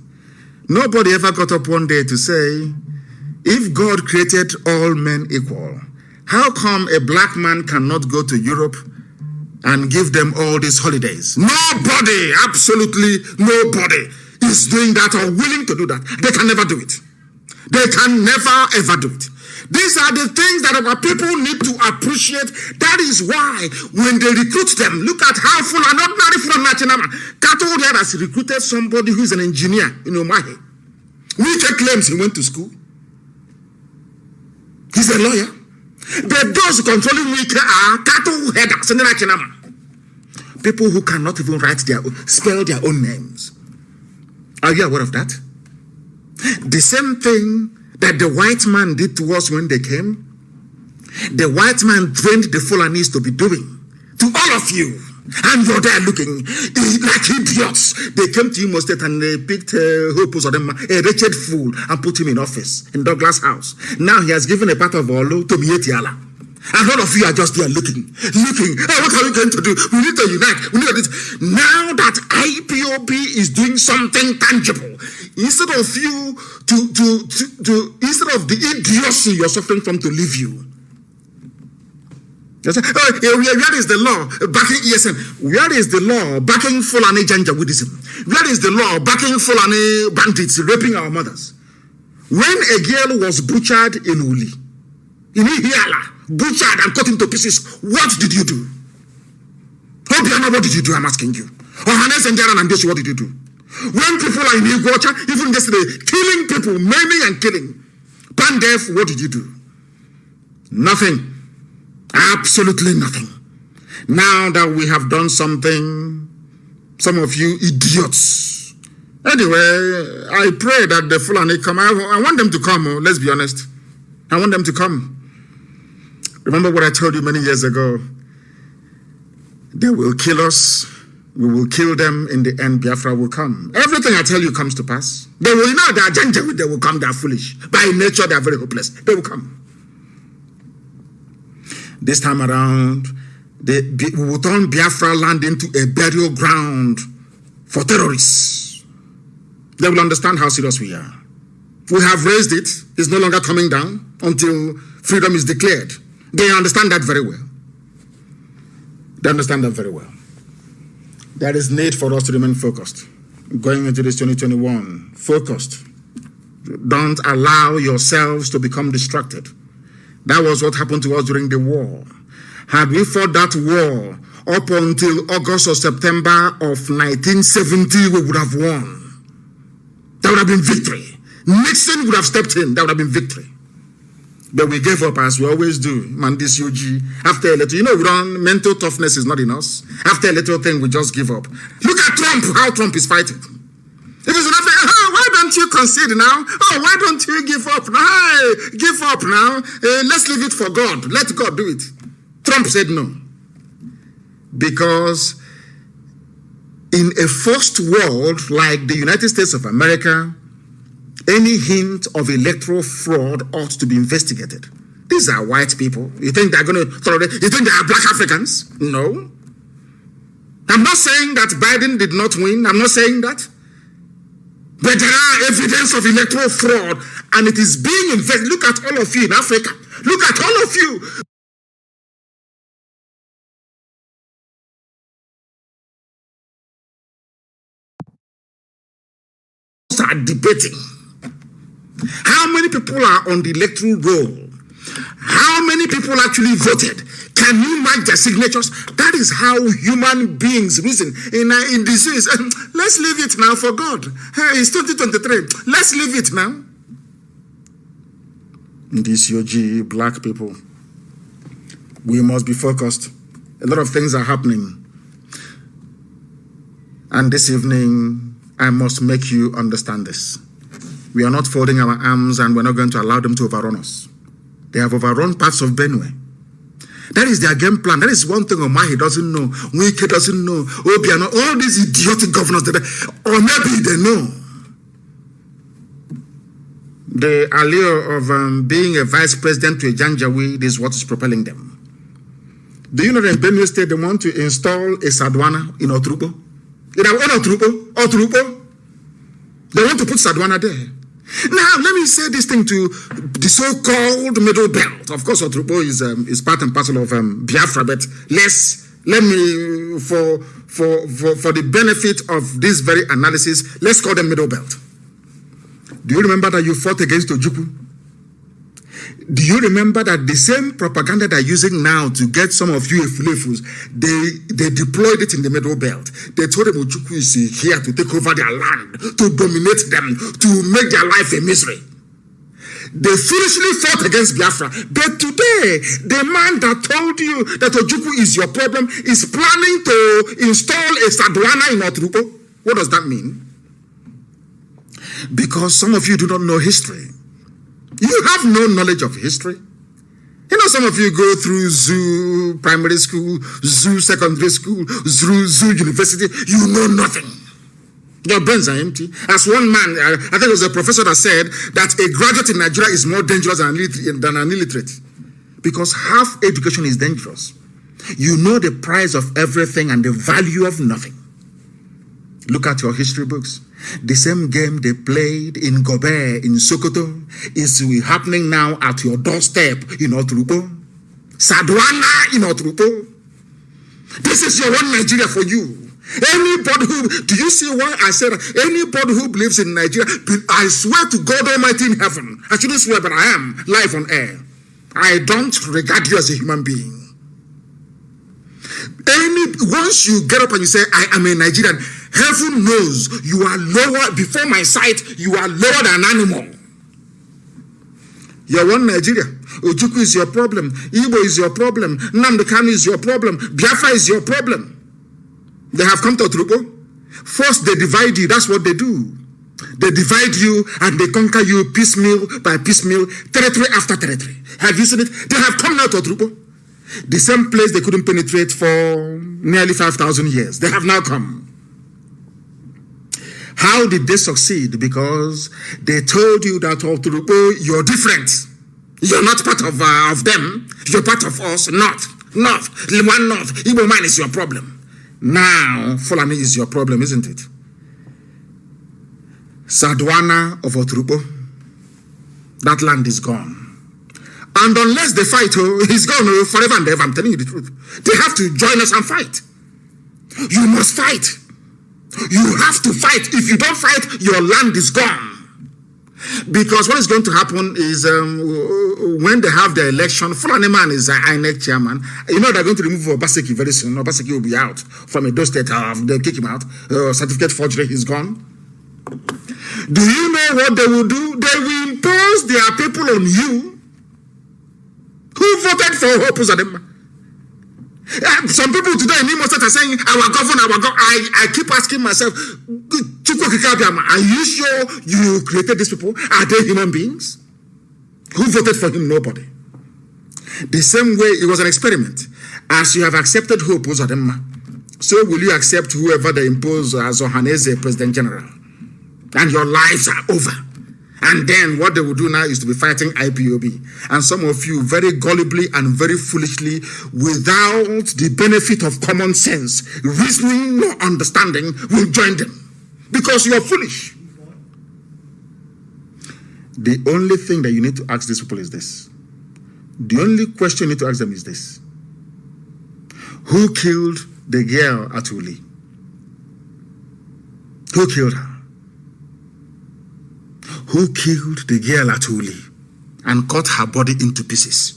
Nobody ever got up one day to say, if God created all men equal, how come a black man cannot go to Europe and give them all these holidays? Nobody, absolutely nobody is doing that or willing to do that. They can never do it. They can never ever do it. These are the things that our people need to appreciate. That is why when they recruit them, look at how full and ordinary full Natinama. Kato has recruited somebody who is an engineer in Omahe. Wike claims he went to school. He's a lawyer. But those controlling Wike are Kato headers in Natinama. People who cannot even spell their own names. Are you aware of that? The same thing that the white man did to us when they came, the white man trained the Fulanis to be doing to all of you. And you're there looking like idiots. They came to Imo State and they picked Hopus or them, a wretched fool, and put him in office in Douglas House. Now he has given a part of Olo to Mietiala. And all of you are just there looking. Hey, what are we going to do? We need to unite. We need to do this. Now that IPOB is doing something tangible, instead of you instead of the idiocy you're suffering from to leave you. Where is the law backing ESN? Where is the law backing Fulani Janjaweedism? Where is the law backing Fulani bandits raping our mothers? When a girl was butchered in Uli, in Ihiala, butchered and cut into pieces, what did you do? Obiana, what did you do? I'm asking you. Ohanes and Jaran and Deshi, what did you do? When people are in Iguacha, even yesterday, killing people, maiming and killing, Pandef, what did you do? Nothing. Absolutely nothing. Now that we have done something, some of you idiots. Anyway, I pray that the Fulani come. I want them to come, let's be honest. I want them to come. Remember what I told you many years ago? They will kill us. We will kill them. In the end, Biafra will come. Everything I tell you comes to pass. They will, they are Janjaweed, they will come, they are foolish. By nature, they are very hopeless. They will come. This time around, we will turn Biafra land into a burial ground for terrorists. They will understand how serious we are. We have raised it. It's no longer coming down until freedom is declared. They understand that very well. They understand that very well. There is need for us to remain focused. Going into this 2021, focused. Don't allow yourselves to become distracted. That was what happened to us during the war. Had we fought that war up until August or September of 1970, we would have won. That would have been victory. Nixon would have stepped in. That would have been victory. But we gave up as we always do. Mandis UG. After a little, mental toughness is not in us. After a little thing, we just give up. Look at Trump, how Trump is fighting. If it's nothing, why don't you concede now? Oh, why don't you give up now? Hey, give up now. Let's leave it for God. Let God do it. Trump said no. Because in a first world like the United States of America, any hint of electoral fraud ought to be investigated. These are white people. You think they're going to tolerate? You think they are black Africans? No. I'm not saying that Biden did not win. I'm not saying that. But there are evidence of electoral fraud, and it is being investigated. Look at all of you in Africa. Look at all of you. Start debating. How many people are on the electoral roll? How many people actually voted? Can you mark their signatures? That is how human beings reason in disease. Let's leave it now for God. Hey, it's 2023. Let's leave it now. This UG, black people, we must be focused. A lot of things are happening. And this evening, I must make you understand this. We are not folding our arms, and we're not going to allow them to overrun us. They have overrun parts of Benue. That is their game plan. That is one thing Omahi doesn't know, Wike doesn't know, Obiano, all these idiotic governors, or maybe they know. The allure of being a vice president to a Janjaweed is what is propelling them. Do you know that in Benue State they want to install a Sadwana in Otrupo? Otrupo. They want to put Sadwana there. Now, let me say this thing to the so-called Middle Belt. Of course, Otrupo is part and parcel of Biafra, but let me, for the benefit of this very analysis, let's call them Middle Belt. Do you remember that you fought against Ojukwu? Do you remember that the same propaganda they're using now to get some of you Efulefus, they deployed it in the Middle Belt? They told them Ojukwu is here to take over their land, to dominate them, to make their life a misery. They foolishly fought against Biafra. But today, the man that told you that Ojukwu is your problem is planning to install a Sadwana in Otrupo. What does that mean? Because some of you do not know history. You have no knowledge of history. You know, some of you go through zoo primary school, zoo secondary school, zoo university. You know nothing. Your brains are empty. As one man, I think it was a professor that said that a graduate in Nigeria is more dangerous than an illiterate. Because half education is dangerous. You know the price of everything and the value of nothing. Look at your history books. The same game they played in Gobe, in Sokoto, is happening now at your doorstep in Otrupo. Sadwana in Otrupo. This is your one Nigeria for you. Anybody who, do you see why I said that? Anybody who believes in Nigeria, I swear to God Almighty in heaven, I shouldn't swear, but I am live on air. I don't regard you as a human being. Once you get up and you say, I am a Nigerian, heaven knows you are lower, before my sight, you are lower than an animal. You're one Nigeria. Ojukwu is your problem. Igbo is your problem. Nnamdi Kanu is your problem. Biafra is your problem. They have come to Otrupo. First, they divide you. That's what they do. They divide you and they conquer you piecemeal by piecemeal, territory after territory. Have you seen it? They have come now to Otrupo. The same place they couldn't penetrate for nearly 5,000 years. They have now come. How did they succeed? Because they told you that Otrupo, you're different. You're not part of them. You're part of us. North. One North. Igbo man is your problem. Now, Fulani is your problem, isn't it? Sadwana of Otrupo. That land is gone. And unless they fight, he's gone forever and ever. I'm telling you the truth. They have to join us and fight. You must fight. You have to fight. If you don't fight, your land is gone. Because what is going to happen is when they have the election, Fulani man is INEC chairman. You know they're going to remove Obaseki very soon. Obaseki will be out from a Edo State. They'll kick him out. Certificate forgery, he's gone. Do you know what they will do? They will impose their people on you. Who voted for Hope Uzadema? Some people today in Imo State are saying, our governor. I keep asking myself, are you sure you created these people? Are they human beings? Who voted for him? Nobody. The same way, it was an experiment. As you have accepted who opposes them, so will you accept whoever they impose as Ohaneze President General. And your lives are over. And then what they will do now is to be fighting IPOB. And some of you very gullibly and very foolishly, without the benefit of common sense, reasoning or understanding, will join them. Because you are foolish. The only thing that you need to ask these people is this. The only question you need to ask them is this. Who killed the girl at Uli? Who killed her? Who killed the girl at Uli and cut her body into pieces?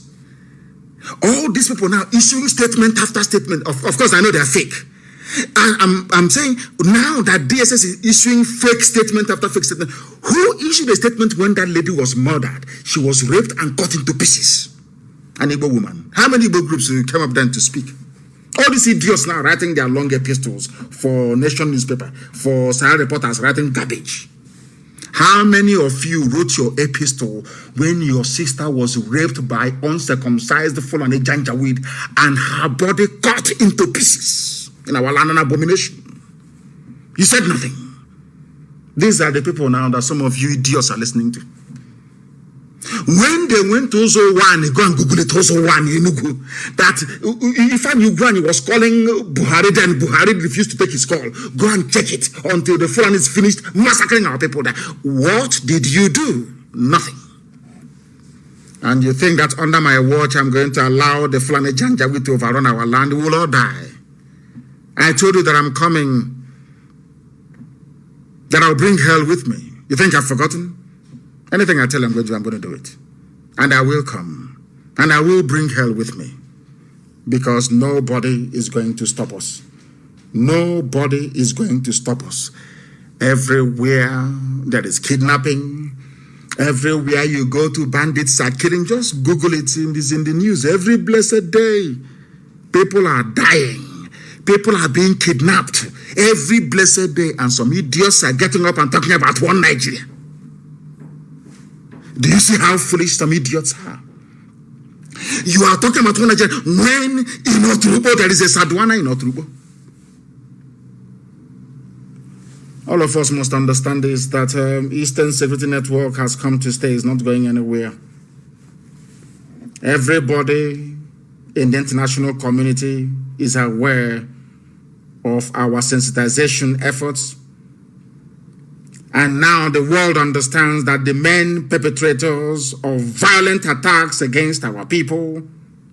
All these people now issuing statement after statement. Of course, I know they are fake. I'm saying now that DSS is issuing fake statement after fake statement. Who issued a statement when that lady was murdered? She was raped and cut into pieces. An Igbo woman. How many Igbo groups came up then to speak? All these idiots now writing their long epistles for Nation newspaper, for Sahara reporters writing garbage. How many of you wrote your epistle when your sister was raped by uncircumcised Fulani Janjaweed and her body cut into pieces in our land, an abomination? You said nothing. These are the people now that some of you idiots are listening to. When they went to Ozo1, go and Google it, Ozo1, that Ifan Ugwani was calling Buhari, then Buhari refused to take his call. Go and check it until the Fulani is finished massacring our people there. What did you do? Nothing. And you think that under my watch I'm going to allow the Fulani Janjaweed to overrun our land? We will all die. I told you that I'm coming, that I'll bring hell with me. You think I've forgotten? Anything I tell you I'm going to do it. And I will come. And I will bring hell with me. Because nobody is going to stop us. Nobody is going to stop us. Everywhere there is kidnapping, everywhere you go to, bandits are killing. Just Google it, it's in the news. Every blessed day, people are dying. People are being kidnapped. Every blessed day. And some idiots are getting up and talking about one Nigeria. Do you see how foolish some idiots are? You are talking about one Nigeria when in Oturubo there is a Sadwana in Oturubo. All of us must understand this, that Eastern Security Network has come to stay, is not going anywhere. Everybody in the international community is aware of our sensitization efforts. And now the world understands that the main perpetrators of violent attacks against our people,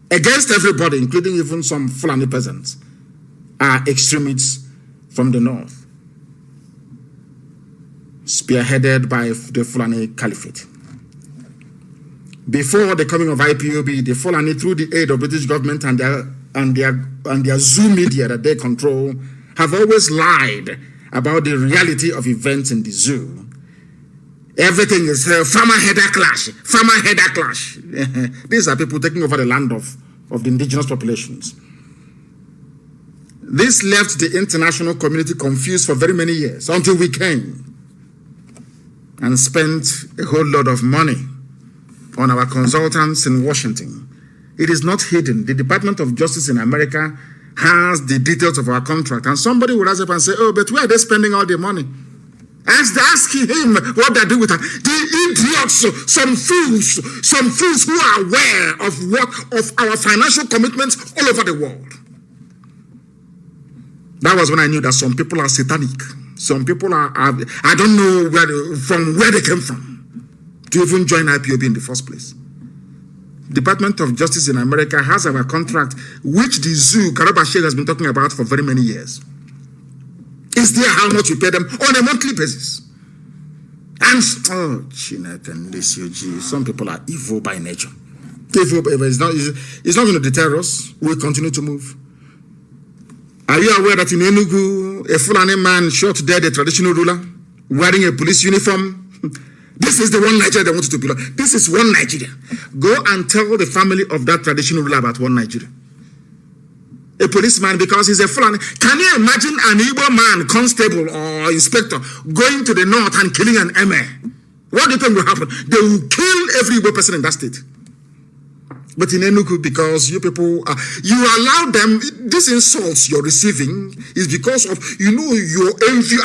against everybody, including even some Fulani peasants, are extremists from the north, spearheaded by the Fulani Caliphate. Before the coming of IPOB, the Fulani, through the aid of British government and their Zoo media that they control, have always lied about the reality of events in the zoo. Everything is farmer header clash, farmer header clash. These are people taking over the land of the indigenous populations. This left the international community confused for very many years until we came and spent a whole lot of money on our consultants in Washington. It is not hidden. The Department of Justice in America has the details of our contract, and somebody will rise up and say, oh, but where are they spending all the money? Ask him what they do with it. The idiots, some fools who are aware of our financial commitments all over the world. That was when I knew that some people are satanic. Some people are I don't know where they came from to even join IPOB in the first place. Department of Justice in America has our contract, which the zoo, Karabashir, has been talking about for very many years. Is there how much we pay them on a monthly basis? And, some people are evil by nature. Evil, it's not going to deter us. We'll continue to move. Are you aware that in Enugu, a Fulani man shot dead a traditional ruler wearing a police uniform? This is the one Nigeria they wanted to belong. This is one Nigeria. Go and tell the family of that traditional ruler about one Nigeria. A policeman, because he's a Fulani. Can you imagine an Igbo man, constable or inspector, going to the north and killing an emir? What do you think will happen? They will kill every Igbo person in that state. But in Enugu, because you people, you allow them, these insults you're receiving is because of, you know, your envy.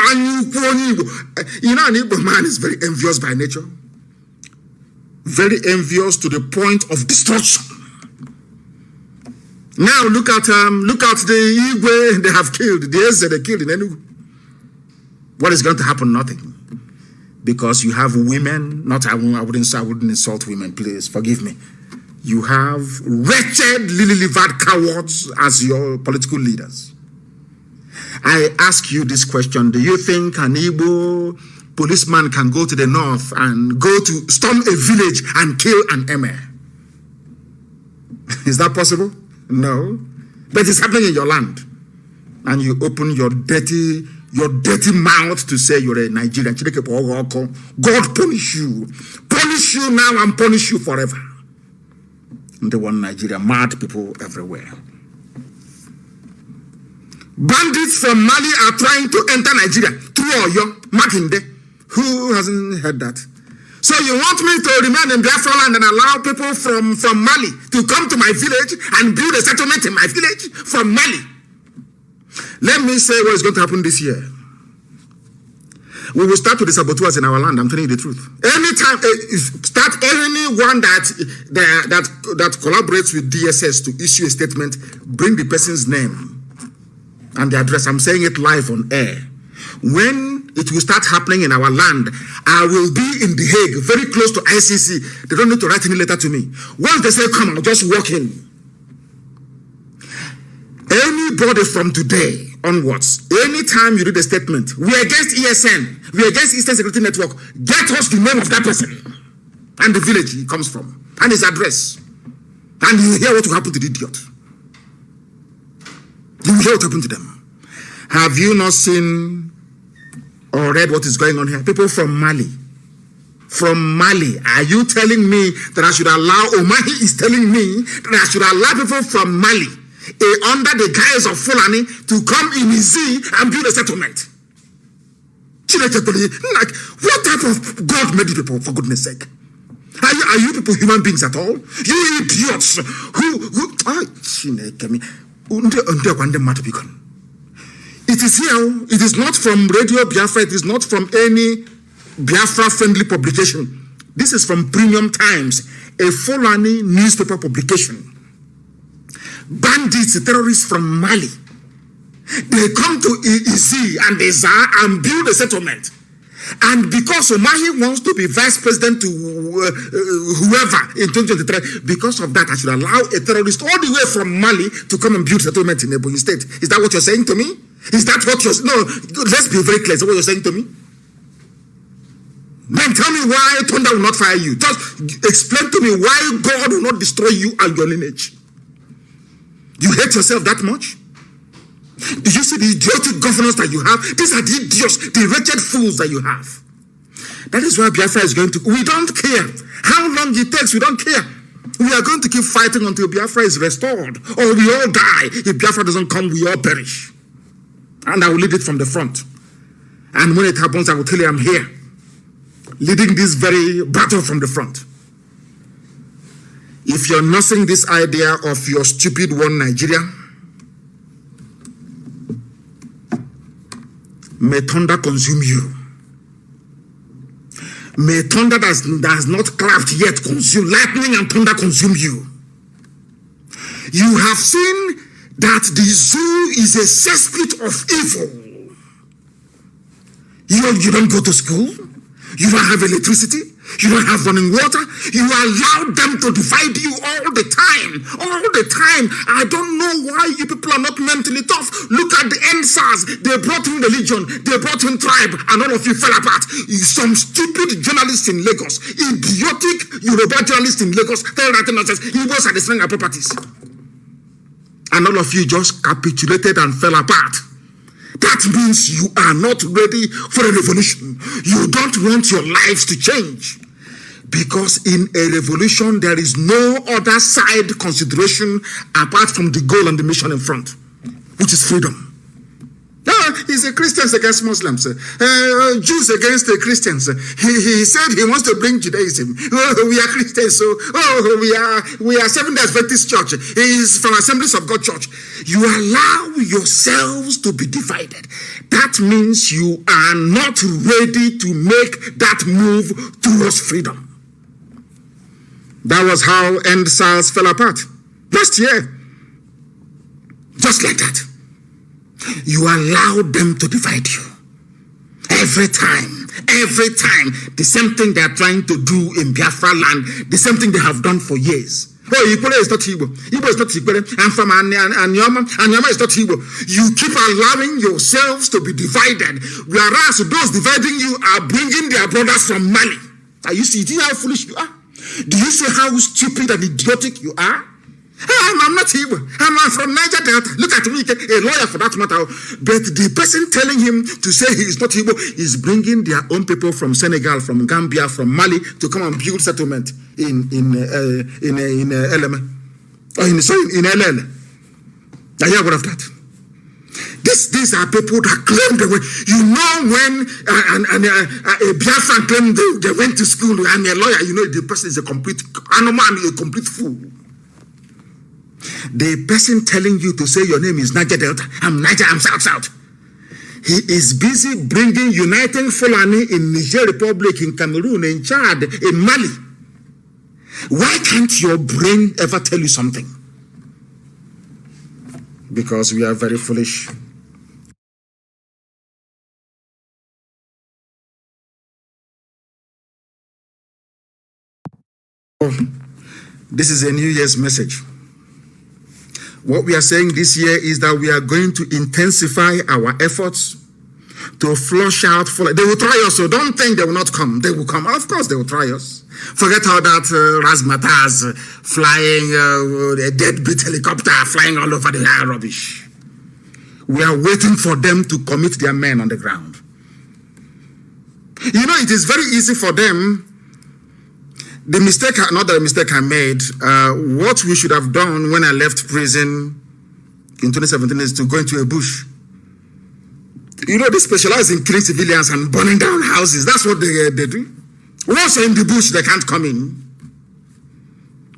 You know, an Igbo man is very envious by nature. Very envious to the point of destruction. Now look at the Igwe they have killed, the Eze they killed in Enugu. What is going to happen? Nothing. Because you have women, I wouldn't insult women, please, forgive me. You have wretched, lily-livered cowards as your political leaders. I ask you this question. Do you think an Igbo policeman can go to the north and go to storm a village and kill an emir? Is that possible? No. But it's happening in your land. And you open your dirty mouth to say you're a Nigerian. God punish you. Punish you now and punish you forever. The one Nigeria, mad people everywhere. Bandits from Mali are trying to enter Nigeria through Oyo, Makinde. Who hasn't heard that? So you want me to remain in Biafra land and allow people from Mali to come to my village and build a settlement in my village from Mali? Let me say what is going to happen this year. We will start with the saboteurs in our land. I'm telling you the truth. Anytime, start anyone that collaborates with DSS to issue a statement, bring the person's name and the address. I'm saying it live on air. When it will start happening in our land, I will be in The Hague, very close to ICC. They don't need to write any letter to me. Once they say come, I'll just walk in. Anybody from today onwards, anytime you read a statement, we are against ESN, we are against Eastern Security Network, get us the name of that person and the village he comes from and his address. And you hear what will happen to the idiot. You will hear what happened to them. Have you not seen or read what is going on here? People from Mali. From Mali. Are you telling me that I should allow, Omahi is telling me that I should allow people from Mali under the guise of Fulani to come in Izi and build a settlement? Like, what type of God made you people, for goodness sake? Are you people human beings at all? You idiots it is here. It is not from Radio Biafra. It is not from any Biafra-friendly publication. This is from Premium Times, a Fulani newspaper publication. Bandits, terrorists from Mali. They come to Izi and Ezar and build a settlement. And because Omahi wants to be vice president to whoever in 2023, because of that, I should allow a terrorist all the way from Mali to come and build settlement in Ebonyi State. Is that what you're saying to me? Is that what you're... No, let's be very clear. Is that what you're saying to me? Then tell me why thunder will not fire you. Just explain to me why God will not destroy you and your lineage. You hate yourself that much? Do you see the idiotic governors that you have? These are the idiots, the wretched fools that you have. That is why Biafra is going to... We don't care how long it takes. We don't care. We are going to keep fighting until Biafra is restored. Or we all die. If Biafra doesn't come, we all perish. And I will lead it from the front. And when it happens, I will tell you I'm here, leading this very battle from the front. If you're nursing this idea of your stupid one Nigeria, may thunder consume you. May thunder that has not clapped yet consume, lightning and thunder consume you. You have seen that the zoo is a cesspit of evil. You don't go to school. You don't have electricity. You don't have running water. You allow them to divide you all the time. All the time. I don't know why you people are not mentally tough. Look at the NSAS. They brought in religion. They brought in tribe. And all of you fell apart. Some stupid journalists in Lagos. Idiotic Yoruba journalists in Lagos. Tell that nonsense. Igbos are destroying our properties. And all of you just capitulated and fell apart. That means you are not ready for a revolution. You don't want your lives to change. Because in a revolution, there is no other side consideration apart from the goal and the mission in front, which is freedom. He's a Christians against Muslims, Jews against the Christians. He said he wants to bring Judaism. Oh, we are Christians, so we are Seventh-day Adventist Church. He is from Assemblies of God Church. You allow yourselves to be divided. That means you are not ready to make that move towards freedom. That was how End SARS fell apart last year. Just like that. You allow them to divide you. Every time, the same thing they are trying to do in Biafra land, the same thing they have done for years. Oh, Igbo is not Igbo. Igbo is not Igbo. I'm from Anyama. Anyama is not Igbo. You keep allowing yourselves to be divided, whereas those dividing you are bringing their brothers from Mali. Are you see how foolish you are? Do you see how stupid and idiotic you are? I'm not Igbo. I'm from Niger Delta. Look at me, a lawyer for that matter. But the person telling him to say he is not Igbo is bringing their own people from Senegal, from Gambia, from Mali to come and build settlement in LM. In LL. I hear what of that. These are people that claim they were. You know when a Biafran claimed they went to school and a lawyer, you know the person is a complete animal and a complete fool. The person telling you to say your name is Niger Delta, I'm Niger, I'm South. He is busy bringing, uniting Fulani in Niger Republic, in Cameroon, in Chad, in Mali. Why can't your brain ever tell you something? Because we are very foolish. This is a New Year's message. What we are saying this year is that we are going to intensify our efforts to flush out. They will try us, so don't think they will not come. They will come. Of course, they will try us. Forget all that razzmatazz, flying, a deadbeat helicopter flying all over the air rubbish. We are waiting for them to commit their men on the ground. You know, it is very easy for them. The mistake, not the mistake I made, what we should have done when I left prison in 2017 is to go into a bush. You know, they specialize in killing civilians and burning down houses. That's what they do. Once in the bush, they can't come in.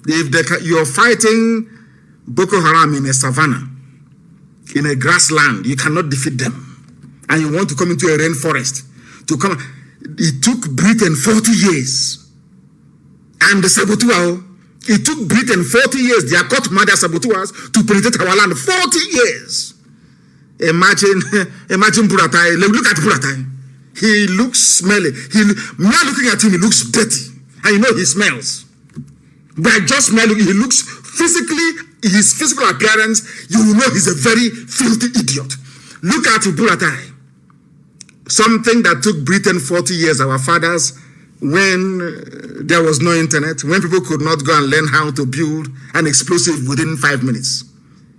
If you're fighting Boko Haram in a savannah, in a grassland, you cannot defeat them. And you want to come into a rainforest. It took Britain 40 years. And the saboteurs, it took Britain 40 years, their court murder saboteurs, to penetrate our land. 40 years. Imagine Buratai. Look at Buratai. He looks smelly. Me looking at him, he looks dirty. And you know he smells. By just smelling, he looks physically, his physical appearance, you will know he's a very filthy idiot. Look at Buratai. Something that took Britain 40 years, our fathers, when there was no internet, when people could not go and learn how to build an explosive within 5 minutes.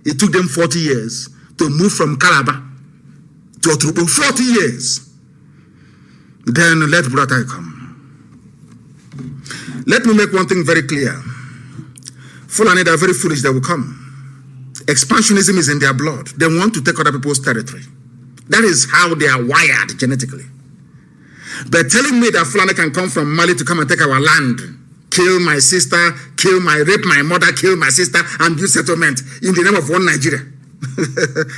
It took them 40 years to move from Calabar to Otubo. 40 years. Then let Buratai come. Let me make one thing very clear. Fulani, they are very foolish, they will come. Expansionism is in their blood. They want to take other people's territory. That is how they are wired genetically. But telling me that Fulani can come from Mali to come and take our land, kill my sister, rape my mother, kill my sister, and build settlement in the name of one Nigeria.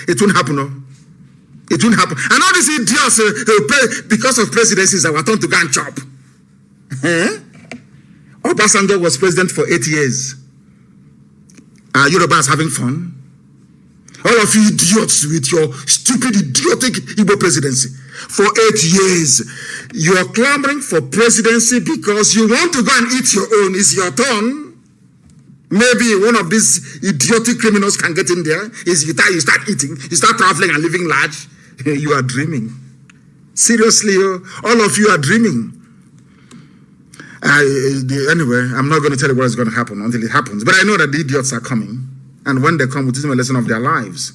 It won't happen, no? It won't happen. And all these idiots, because of presidencies, are turn to go and chop. Obasanjo was president for 8 years. Are Yorubas having fun? All of you idiots with your stupid, idiotic Igbo presidency. For 8 years, you are clamoring for presidency because you want to go and eat your own. It's your turn. Maybe one of these idiotic criminals can get in there. You start eating, you start traveling and living large. You are dreaming. Seriously, all of you are dreaming. Anyway, I'm not going to tell you what is going to happen until it happens. But I know that the idiots are coming. And when they come, we'll teach them a lesson of their lives.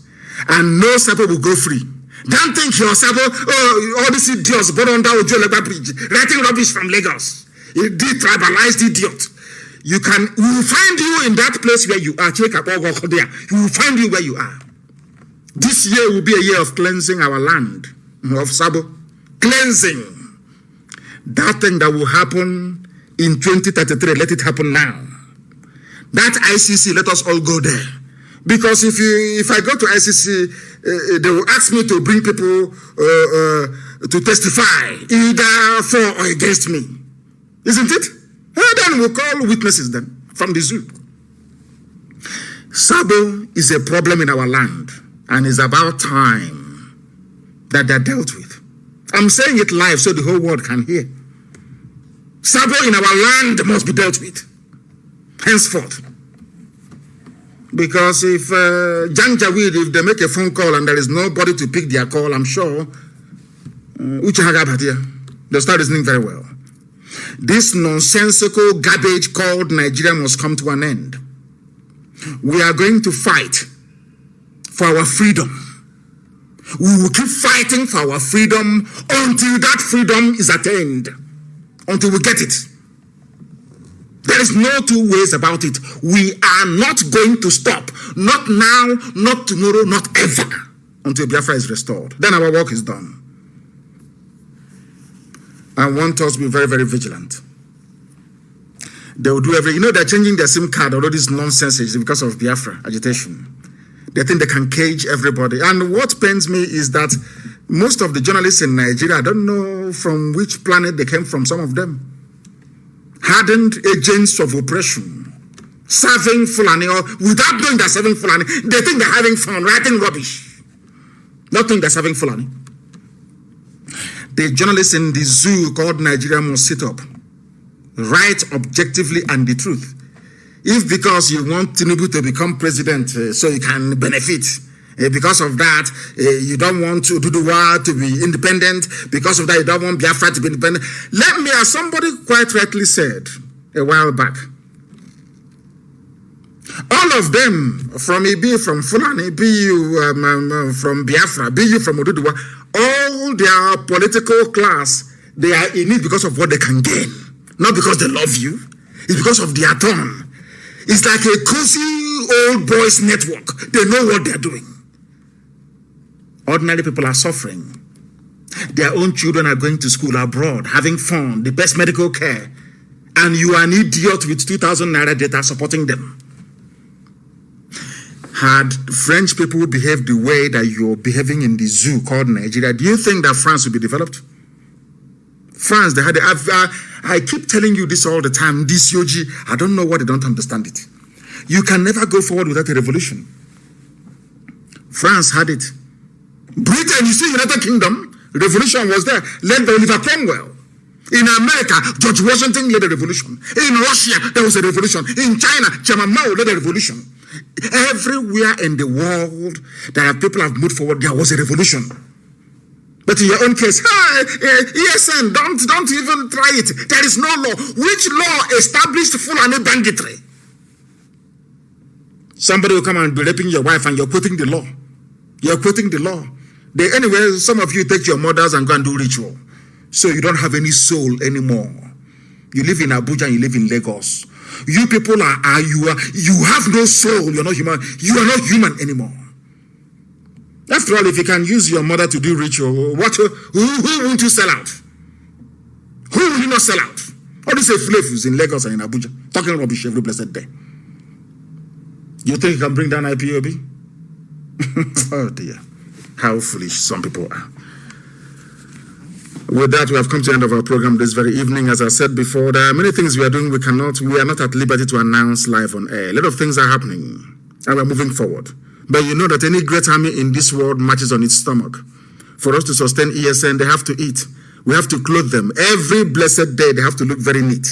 And no Sabo will go free. Don't think your Sabo, all these idiots born under Ojolegba Bridge, writing rubbish from Lagos. You detribalized idiot. We will find you in that place where you are. We will find you where you are. This year will be a year of cleansing our land, of Sabo. Cleansing. That thing that will happen in 2033, let it happen now. That ICC, let us all go there. Because if I go to ICC, they will ask me to bring people to testify, either for or against me. Isn't it? Well, then we'll call witnesses then from the zoo. Sabo is a problem in our land, and it's about time that they're dealt with. I'm saying it live so the whole world can hear. Sabo in our land must be dealt with henceforth. Because if Janjaweed, if they make a phone call and there is nobody to pick their call, I'm sure they'll start listening very well. This nonsensical garbage called Nigeria must come to an end. We are going to fight for our freedom. We will keep fighting for our freedom until that freedom is attained, until we get it. There is no two ways about it. We are not going to stop. Not now, not tomorrow, not ever, until Biafra is restored. Then our work is done. I want us to be very, very vigilant. They will do everything. You know, they're changing their SIM card. All this nonsense is because of Biafra agitation. They think they can cage everybody. And what pains me is that most of the journalists in Nigeria, I don't know from which planet they came from, some of them, hardened agents of oppression, serving Fulani, or without knowing they're serving Fulani, they think they're having fun, writing rubbish. Not think they're serving Fulani. The journalists in the zoo called Nigeria must sit up, write objectively and the truth. If because you want Tinubu to become president so you can benefit, because of that, you don't want Duduwa to be independent, because of that, you don't want Biafra to be independent. Let me, as somebody quite rightly said a while back, all of them, from Ibi, from Fulani, be you from Biafra, be you from Oduduwa, all their political class, they are in it because of what they can gain. Not because they love you. It's because of their turn. It's like a cozy old boys network. They know what they're doing. Ordinary people are suffering. Their own children are going to school abroad, having fun, the best medical care. And you are an idiot with 2,000 naira data supporting them. Had French people behaved the way that you're behaving in the zoo called Nigeria, do you think that France would be developed? France, they had I keep telling you this all the time, this Yoji, I don't know why they don't understand it. You can never go forward without a revolution. France had it. Britain, you see, United Kingdom, revolution was there, led by Oliver Cromwell. In America, George Washington led a revolution. In Russia, there was a revolution. In China, Chairman Mao led a revolution. Everywhere in the world that people have moved forward, there was a revolution. But in your own case, ESN, don't even try it. There is no law. Which law established Fulani banditry? Somebody will come and be raping your wife and you're quoting the law. You're quoting the law. Anyway, some of you take your mothers and go and do ritual. So you don't have any soul anymore. You live in Abuja and you live in Lagos. You people you have no soul. You're not human. You are not human anymore. After all, if you can use your mother to do ritual, who won't you sell out? Who will you not sell out? All these flavors in Lagos and in Abuja, talking rubbish every blessed day. You think you can bring down IPOB? Oh dear, how foolish some people are. With that, we have come to the end of our program this very evening. As I said before, there are many things we are doing. We are not at liberty to announce live on air. A lot of things are happening, and we're moving forward. But you know that any great army in this world marches on its stomach. For us to sustain ESN, they have to eat. We have to clothe them. Every blessed day, they have to look very neat.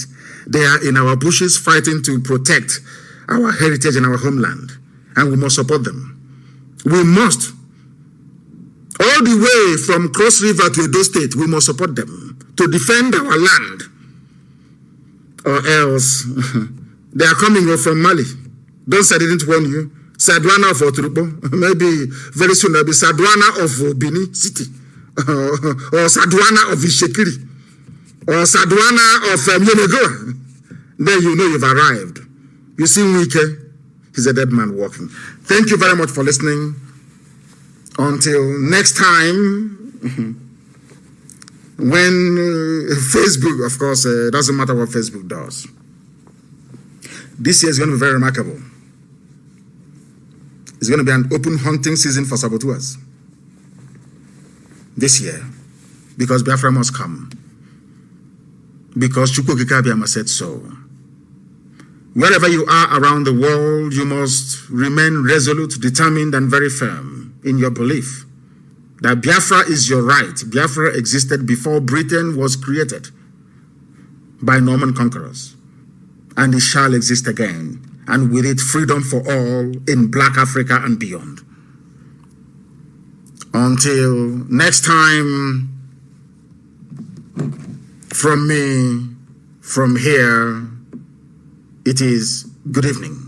They are in our bushes fighting to protect our heritage and our homeland. And we must support them. We must. All the way from Cross River to Edo State, we must support them to defend our land. Or else, they are coming from Mali. Don't say I didn't warn you. Sadwana of Oturupo, maybe very soon there'll be Sadwana of Bini City, or Sadwana of Ishekiri, or Sadwana of Yenegoa. Then you know you've arrived. You see Wike, he's a dead man walking. Thank you very much for listening. Until next time, when Facebook, of course, doesn't matter what Facebook does. This year is going to be very remarkable. It's going to be an open hunting season for saboteurs. This year. Because Biafra must come. Because Chukwukika Abiyama said so. Wherever you are around the world, you must remain resolute, determined, and very firm in your belief that Biafra is your right. Biafra existed before Britain was created by Norman conquerors. And it shall exist again. And with it, freedom for all in Black Africa and beyond. Until next time, from me, from here, it is good evening.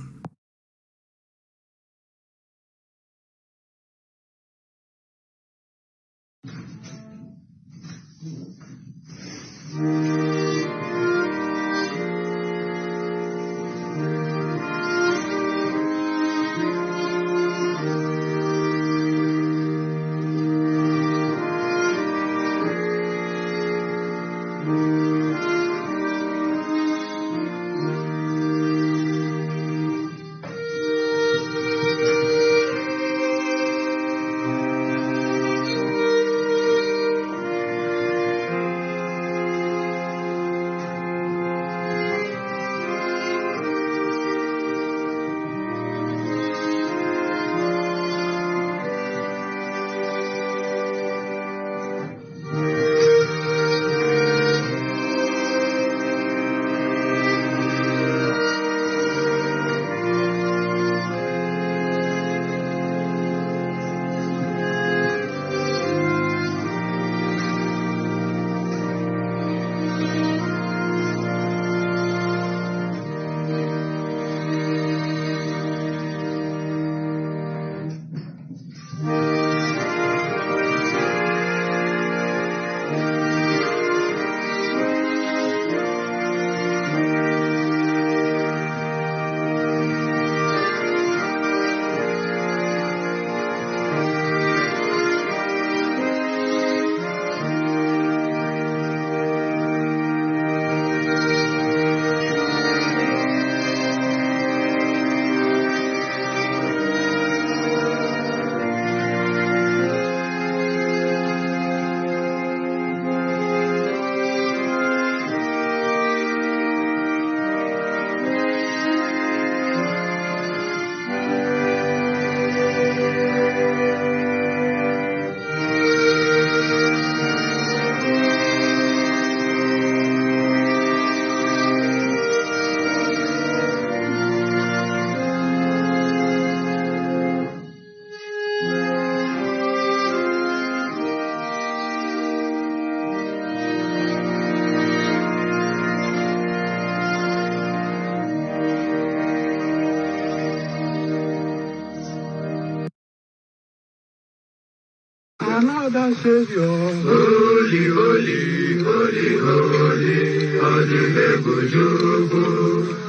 Another Savior, holy, holy, holy, holy,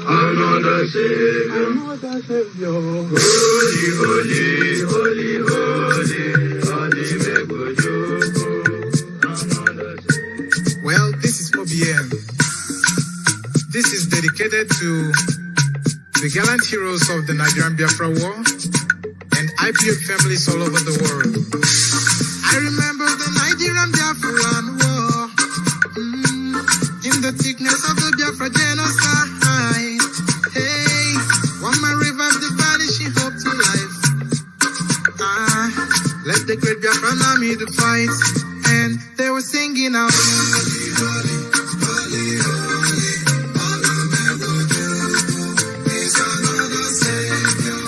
another Savior, holy, holy, holy, holy, Well, this is MAOBI N. This is dedicated to the gallant heroes of the Nigerian Biafra War and IPOB families all over the world. I remember the Nigerian Biafran War, in the thickness of the Biafra genocide. Hey, one man revived the vanishing hope to life. Let the great Biafran army to fight, and they were singing out. Holy, holy, holy, holy, is another Savior.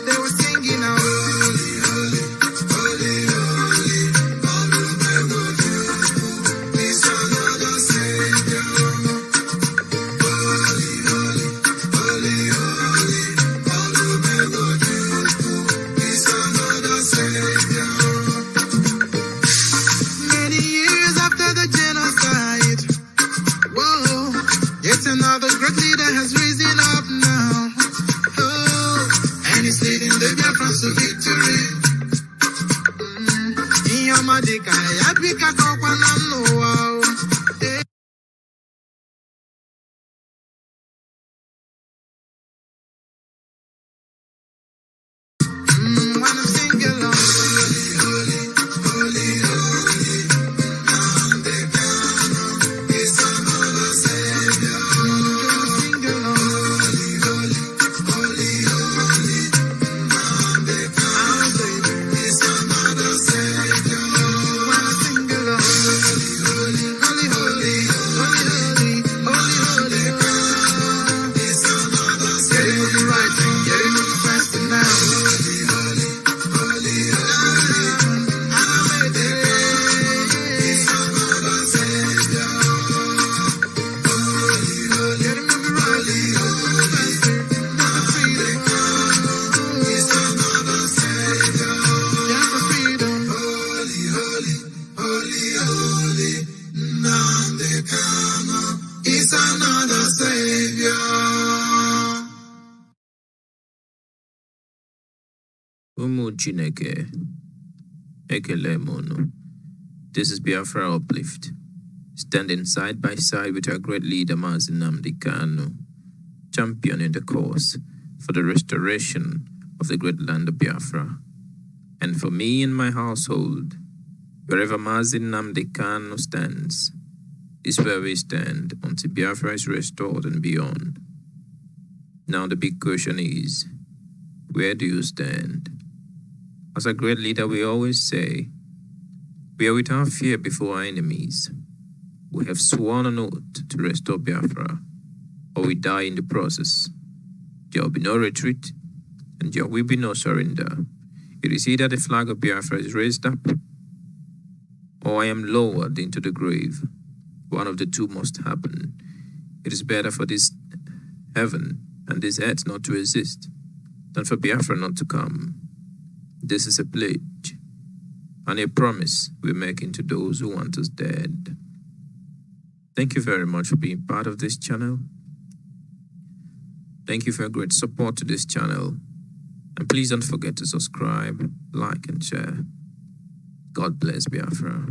They were singing out. Holy, holy, holy, holy, is another Savior. Holy, holy, holy, holy, is another Savior. Many years after the genocide, whoa, yet another great leader has risen up now. Oh, and he's leading the Biafrans to victory. Amadika, Yapika Kokwana, wanna sing along. Chineke, ekele mono. This is Biafra Uplift, standing side by side with our great leader Mazi Nnamdi Kanu, championing the cause for the restoration of the great land of Biafra. And for me and my household, wherever Mazi Nnamdi Kanu stands, is where we stand until Biafra is restored and beyond. Now the big question is, where do you stand? As a great leader, we always say, we are without fear before our enemies. We have sworn an oath to restore Biafra, or we die in the process. There will be no retreat, and there will be no surrender. It is either the flag of Biafra is raised up, or I am lowered into the grave. One of the two must happen. It is better for this heaven and this earth not to exist than for Biafra not to come. This is a pledge and a promise we're making to those who want us dead. Thank you very much for being part of this channel. Thank you for your great support to this channel. And please don't forget to subscribe, like, and share. God bless Biafra.